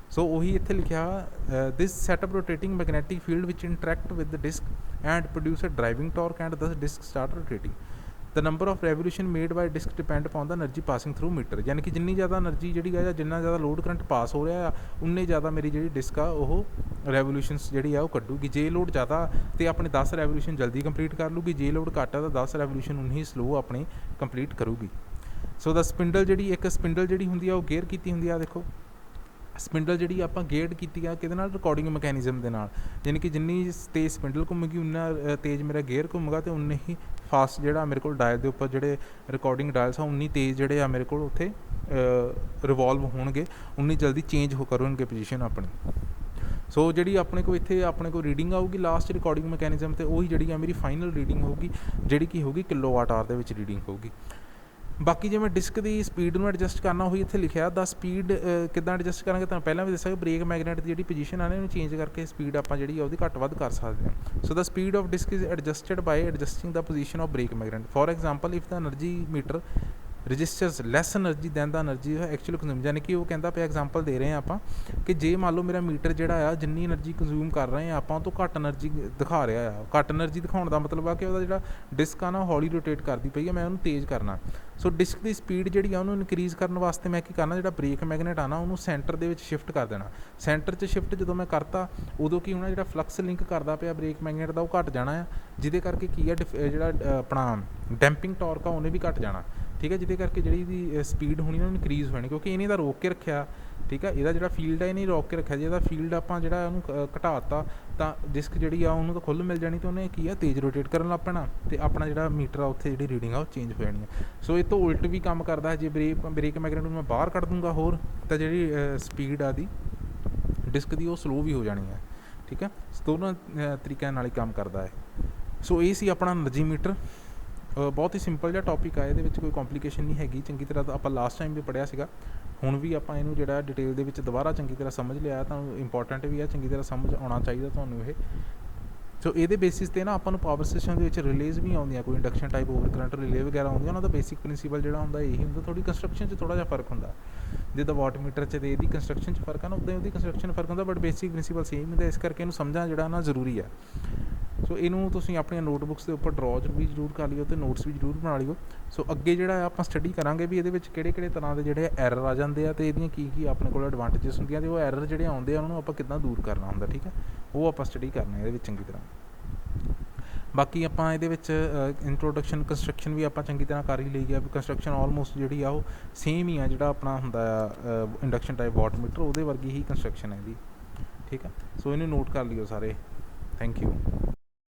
ਸੋ ਉਹੀ ਇੱਥੇ ਲਿਖਿਆ, this setup rotating magnetic field which interact with the disc and produce a driving torque and thus disc start rotating. The number of revolution made by disc depend upon the energy passing through meter, ਯਾਨੀ ਕਿ ਜਿੰਨੀ ਜ਼ਿਆਦਾ ਐਨਰਜੀ ਜਿਹੜੀ ਆ, ਜਾਂ ਜਿੰਨਾ ਜ਼ਿਆਦਾ ਲੋਡ ਕਰੰਟ ਪਾਸ ਹੋ ਰਿਹਾ ਆ, ਉਨੇ ਜ਼ਿਆਦਾ ਮੇਰੀ ਜਿਹੜੀ ਡਿਸਕ ਆ ਉਹ ਰੈਵੋਲੂਸ਼ਨਸ ਜਿਹੜੀ ਆ ਉਹ ਕੱਢੂਗੀ। ਜੇ ਲੋਡ ਜ਼ਿਆਦਾ ਤੇ ਆਪਣੇ 10 ਰੈਵੋਲੂਸ਼ਨ ਜਲਦੀ ਕੰਪਲੀਟ ਕਰ ਲੂਗੀ, ਜੇ ਲੋਡ ਘੱਟ ਆ ਤਾਂ 10 ਰੈਵੋਲੂਸ਼ਨ ਉਨੀ ਹੀ ਸਲੋ ਆਪਣੀ ਕੰਪਲੀਟ ਕਰੂਗੀ। ਸੋ ਦਾ ਸਪਿੰਡਲ ਜਿਹੜੀ, ਇੱਕ ਸਪਿੰਡਲ ਜਿਹੜੀ ਹੁੰਦੀ ਆ ਉਹ ਗੇਅਰ ਕੀਤੀ ਹੁੰਦੀ ਆ, ਦੇਖੋ ਸਪਿੰਡਲ ਜਿਹੜੀ ਆਪਾਂ ਗੇਅਰਡ ਕੀਤੀ ਆ ਕਿਹਦੇ ਨਾਲ, ਰਿਕਾਰਡਿੰਗ ਮਕੈਨਿਜ਼ਮ ਦੇ ਨਾਲ, ਯਾਨੀ ਕਿ ਜਿੰਨੀ ਤੇਜ਼ ਸਪਿੰਡਲ ਘੁੰਮੇਗੀ ਉਨਾ ਤੇਜ਼ ਮੇਰਾ ਗੇਅਰ ਘੁੰਮੇਗਾ, ਤੇ ਉਨੇ ਹੀ ਫਾਸਟ ਜਿਹੜਾ ਮੇਰੇ ਕੋਲ ਡਾਇਲ ਦੇ ਉੱਪਰ ਜਿਹੜੇ ਰਿਕਾਰਡਿੰਗ ਡਾਇਲਸ ਆ ਉਨੀ ਤੇਜ਼ ਜਿਹੜੇ ਆ ਮੇਰੇ ਕੋਲ ਉੱਥੇ ਰਿਵੋਲਵ ਹੋਣਗੇ, ਉਨੀ ਜਲਦੀ ਚੇਂਜ ਕਰਨਗੇ ਪੋਜੀਸ਼ਨ ਆਪਣੀ। ਸੋ ਜਿਹੜੀ ਆਪਣੇ ਕੋਲ ਇੱਥੇ ਆਪਣੇ ਕੋਲ ਰੀਡਿੰਗ ਆਊਗੀ ਲਾਸਟ ਰਿਕਾਰਡਿੰਗ ਮਕੈਨਿਜ਼ਮ ਤੇ, ਉਹੀ ਜਿਹੜੀ ਆ ਮੇਰੀ ਫਾਈਨਲ ਰੀਡਿੰਗ ਹੋਊਗੀ, ਜਿਹੜੀ ਕੀ ਹੋਊਗੀ ਕਿਲੋਵਾਟ ਆਰ ਦੇ ਵਿੱਚ ਰੀਡਿੰਗ ਹੋਊਗੀ। ਬਾਕੀ ਜਿਵੇਂ ਡਿਸਕ ਦੀ ਸਪੀਡ ਨੂੰ ਐਡਜਸਟ ਕਰਨਾ ਉਹੀ ਇੱਥੇ ਲਿਖਿਆ, ਦਾ ਸਪੀਡ ਕਿੱਦਾਂ ਐਡਜਸਟ ਕਰਾਂਗੇ, ਤੁਹਾਨੂੰ ਪਹਿਲਾਂ ਵੀ ਦੱਸਿਆ ਕਿ ਬ੍ਰੇਕ ਮੈਗਨੇਟ ਦੀ ਜਿਹੜੀ ਪੋਜੀਸ਼ਨ ਆ ਨਾ ਇਹਨੂੰ ਚੇਂਜ ਕਰਕੇ ਸਪੀਡ ਆਪਾਂ ਜਿਹੜੀ ਆ ਉਹਦੀ ਘੱਟ ਵੱਧ ਕਰ ਸਕਦੇ ਹਾਂ। So the speed of disc is adjusted by adjusting the position of brake magnet. For example if the energy meter registers less energy than the energy actual consume, ਯਾਨੀ ਕਿ ਉਹ ਕਹਿੰਦਾ ਪਿਆ ਐਗਜ਼ਾਮਪਲ ਦੇ ਰਹੇ ਹਾਂ ਆਪਾਂ ਕਿ ਜੇ ਮੰਨ ਲਓ ਮੇਰਾ ਮੀਟਰ ਜਿਹੜਾ ਆ ਜਿੰਨੀ ਐਨਰਜੀ ਕੰਜ਼ਿਊਮ ਕਰ ਰਹੇ ਆ ਆਪਾਂ ਉਹ ਤੋਂ ਘੱਟ ਐਨਰਜੀ ਦਿਖਾ ਰਿਹਾ ਆ। ਘੱਟ ਐਨਰਜੀ ਦਿਖਾਉਣ ਦਾ ਮਤਲਬ ਆ ਕਿ ਉਹਦਾ ਜਿਹੜਾ ਡਿਸਕ ਆ ਨਾ ਹੌਲੀ ਰੋਟੇਟ ਕਰਦੀ ਪਈ ਆ, ਮੈਂ ਉਹਨੂੰ ਤੇਜ਼ ਕਰਨਾ। ਸੋ ਡਿਸਕ ਦੀ ਸਪੀਡ ਜਿਹੜੀ ਆ ਉਹਨੂੰ ਇਨਕਰੀਜ਼ ਕਰਨ ਵਾਸਤੇ ਮੈਂ ਕੀ ਕਰਨਾ, ਜਿਹੜਾ ਬ੍ਰੇਕ ਮੈਗਨੇਟ ਆ ਨਾ ਉਹਨੂੰ ਸੈਂਟਰ ਦੇ ਵਿੱਚ ਸ਼ਿਫਟ ਕਰ ਦੇਣਾ। ਸੈਂਟਰ 'ਚ ਸ਼ਿਫਟ ਜਦੋਂ ਮੈਂ ਕਰਤਾ ਉਦੋਂ ਕੀ ਹੋਣਾ, ਜਿਹੜਾ ਫਲਕਸ ਲਿੰਕ ਕਰਦਾ ਪਿਆ ਬ੍ਰੇਕ ਮੈਗਨੇਟ ਦਾ ਉਹ ਘੱਟ ਜਾਣਾ ਆ, ਜਿਹਦੇ ਕਰਕੇ ਕੀ ਆ ਜਿਹੜਾ ਆਪਣਾ ਡੈਂਪਿੰਗ ਟਾਰਕ ਆ ਉਹਨੇ ਵੀ ਘੱਟ ਜਾਣਾ, ਠੀਕ ਹੈ। ਜਿਹਦੇ ਕਰਕੇ ਜਿਹੜੀ ਇਹਦੀ ਸਪੀਡ ਹੋਣੀ ਨਾ ਉਹ ਇਨਕਰੀਜ਼ ਹੋਣੀ, ਕਿਉਂਕਿ ਇਹਨੇ ਤਾਂ ਰੋਕ ਕੇ ਰੱਖਿਆ, ਠੀਕ ਹੈ। ਇਹਦਾ ਜਿਹੜਾ ਫੀਲਡ ਹੈ ਇਹਨੇ ਰੋਕ ਕੇ ਰੱਖਿਆ, ਜੇ ਇਹਦਾ ਫੀਲਡ ਆਪਾਂ ਜਿਹੜਾ ਉਹਨੂੰ ਘਟਾਤਾ ਤਾਂ ਡਿਸਕ ਜਿਹੜੀ ਆ ਉਹਨੂੰ ਤਾਂ ਖੁੱਲ੍ਹ ਮਿਲ ਜਾਣੀ, ਤੇ ਉਹਨੇ ਕੀ ਆ ਤੇਜ਼ ਰੋਟੇਟ ਕਰਨ ਲੱਗ ਪੈਣਾ, ਤੇ ਆਪਣਾ ਜਿਹੜਾ ਮੀਟਰ ਆ ਉੱਥੇ ਜਿਹੜੀ ਰੀਡਿੰਗ ਆ ਉਹ ਚੇਂਜ ਹੋ ਜਾਣੀ ਹੈ। ਸੋ ਇਹ ਤੋਂ ਉਲਟ ਵੀ ਕੰਮ ਕਰਦਾ ਹੈ, ਜੇ ਬ੍ਰੇਕ ਮੈਗਨੇਟ ਨੂੰ ਮੈਂ ਬਾਹਰ ਕੱਢ ਦੂੰਗਾ ਹੋਰ, ਤਾਂ ਜਿਹੜੀ ਸਪੀਡ ਆ ਦੀ ਡਿਸਕ ਦੀ ਉਹ ਸਲੋ ਵੀ ਹੋ ਜਾਣੀ ਹੈ, ਠੀਕ ਹੈ। ਦੋਨਾਂ ਤਰੀਕਿਆਂ ਨਾਲ ਹੀ ਕੰਮ ਕਰਦਾ ਹੈ। ਸੋ ਇਹ ਸੀ ਆਪਣਾ ਐਨਰਜੀ ਮੀਟਰ, ਬਹੁਤ ਹੀ ਸਿੰਪਲ ਜਿਹਾ ਟੌਪਿਕ ਆ, ਇਹਦੇ ਵਿੱਚ ਕੋਈ ਕੰਪਲੀਕੇਸ਼ਨ ਨਹੀਂ ਹੈਗੀ। ਚੰਗੀ ਤਰ੍ਹਾਂ ਤਾਂ ਆਪਾਂ ਲਾਸਟ ਟਾਈਮ ਵੀ ਪੜ੍ਹਿਆ ਸੀਗਾ, ਹੁਣ ਵੀ ਆਪਾਂ ਇਹਨੂੰ ਜਿਹੜਾ ਡਿਟੇਲ ਦੇ ਵਿੱਚ ਦੁਬਾਰਾ ਚੰਗੀ ਤਰ੍ਹਾਂ ਸਮਝ ਲਿਆ, ਤੁਹਾਨੂੰ ਇੰਪੋਰਟੈਂਟ ਵੀ ਆ, ਚੰਗੀ ਤਰ੍ਹਾਂ ਸਮਝ ਆਉਣਾ ਚਾਹੀਦਾ ਤੁਹਾਨੂੰ ਇਹ। ਸੋ ਇਹਦੇ ਬੇਸਿਸ 'ਤੇ ਨਾ ਆਪਾਂ ਨੂੰ ਪਾਵਰ ਸਿਸਟਮ ਦੇ ਵਿੱਚ ਰਿਲੇਜ਼ ਵੀ ਆਉਂਦੀਆਂ, ਕੋਈ ਇੰਡਕਸ਼ਨ ਟਾਈਪ ਓਵਰ ਕਰੰਟ ਰਿਲੇ ਵਗੈਰਾ ਆਉਂਦੀਆਂ, ਉਹਨਾਂ ਦਾ ਬੇਸਿਕ ਪ੍ਰਿੰਸੀਪਲ ਜਿਹੜਾ ਹੁੰਦਾ ਇਹੀ ਹੁੰਦਾ। ਥੋੜ੍ਹੀ ਕੰਸਟਰਕਸ਼ਨ 'ਚ ਥੋੜ੍ਹਾ ਜਿਹਾ ਫਰਕ ਹੁੰਦਾ, ਜਿੱਦਾਂ ਵਾਟ ਮੀਟਰ 'ਚ ਤੇ ਇਹਦੀ ਕੰਸਟਰਕਸ਼ਨ 'ਚ ਫਰਕ ਆ ਨਾ, ਉੱਦਾਂ ਉਹਦੀ ਕੰਸਟਰਕਸ਼ਨ ਫਰਕ ਹੁੰਦਾ, ਬਟ ਬੇਸਿਕ ਪ੍ਰਿੰਸੀਪਲ ਸੇਮ ਹੁੰਦਾ। ਇਸ ਕਰਕੇ ਇਹਨੂੰ ਸਮਝਣਾ ਜਿਹੜਾ ਨਾ ਜ਼ਰੂਰੀ ਆ। ਸੋ ਇਹਨੂੰ ਤੁਸੀਂ ਆਪਣੀਆਂ ਨੋਟਬੁੱਕਸ ਦੇ ਉੱਪਰ ਡਰॉ ਵੀ ਜ਼ਰੂਰ ਕਰ ਲਿਓ, ਅਤੇ ਨੋਟਸ ਵੀ ਜ਼ਰੂਰ ਬਣਾ ਲਿਓ। ਸੋ ਅੱਗੇ ਜਿਹੜਾ ਆਪਾਂ ਸਟੱਡੀ ਕਰਾਂਗੇ ਵੀ ਇਹਦੇ ਵਿੱਚ ਕਿਹੜੇ ਕਿਹੜੇ ਤਰ੍ਹਾਂ ਦੇ ਜਿਹੜੇ ਐਰਰ ਆ ਜਾਂਦੇ ਆ, ਅਤੇ ਇਹਦੀਆਂ ਕੀ ਕੀ ਆਪਣੇ ਕੋਲ ਐਡਵਾਂਟੇਜਸ ਹੁੰਦੀਆਂ, ਅਤੇ ਉਹ ਐਰਰ ਜਿਹੜੇ ਆਉਂਦੇ ਆ ਉਹਨਾਂ ਨੂੰ ਆਪਾਂ ਕਿੱਦਾਂ ਦੂਰ ਕਰਨਾ ਹੁੰਦਾ, ਠੀਕ ਹੈ। ਉਹ ਆਪਾਂ ਸਟੱਡੀ ਕਰਨਾ ਇਹਦੇ ਵਿੱਚ ਚੰਗੀ ਤਰ੍ਹਾਂ। ਬਾਕੀ ਆਪਾਂ ਇਹਦੇ ਵਿੱਚ ਇੰਟਰੋਡਕਸ਼ਨ ਕੰਸਟਰਕਸ਼ਨ ਵੀ ਆਪਾਂ ਚੰਗੀ ਤਰ੍ਹਾਂ ਕਰ ਹੀ ਲਈ ਆ, ਕੰਸਟਰਕਸ਼ਨ ਆਲਮੋਸਟ ਜਿਹੜੀ ਆ ਉਹ ਸੇਮ ਹੀ ਆ, ਜਿਹੜਾ ਆਪਣਾ ਹੁੰਦਾ ਆ ਇੰਡਕਸ਼ਨ ਟਾਈਪ ਵਾਟ ਮੀਟਰ ਉਹਦੇ ਵਰਗੀ ਹੀ ਕੰਸਟਰਕਸ਼ਨ ਹੈ ਇਹਦੀ, ਠੀਕ ਆ। ਸੋ ਇਹਨੂੰ ਨੋਟ ਕਰ ਲਿਓ ਸਾਰੇ। Thank you.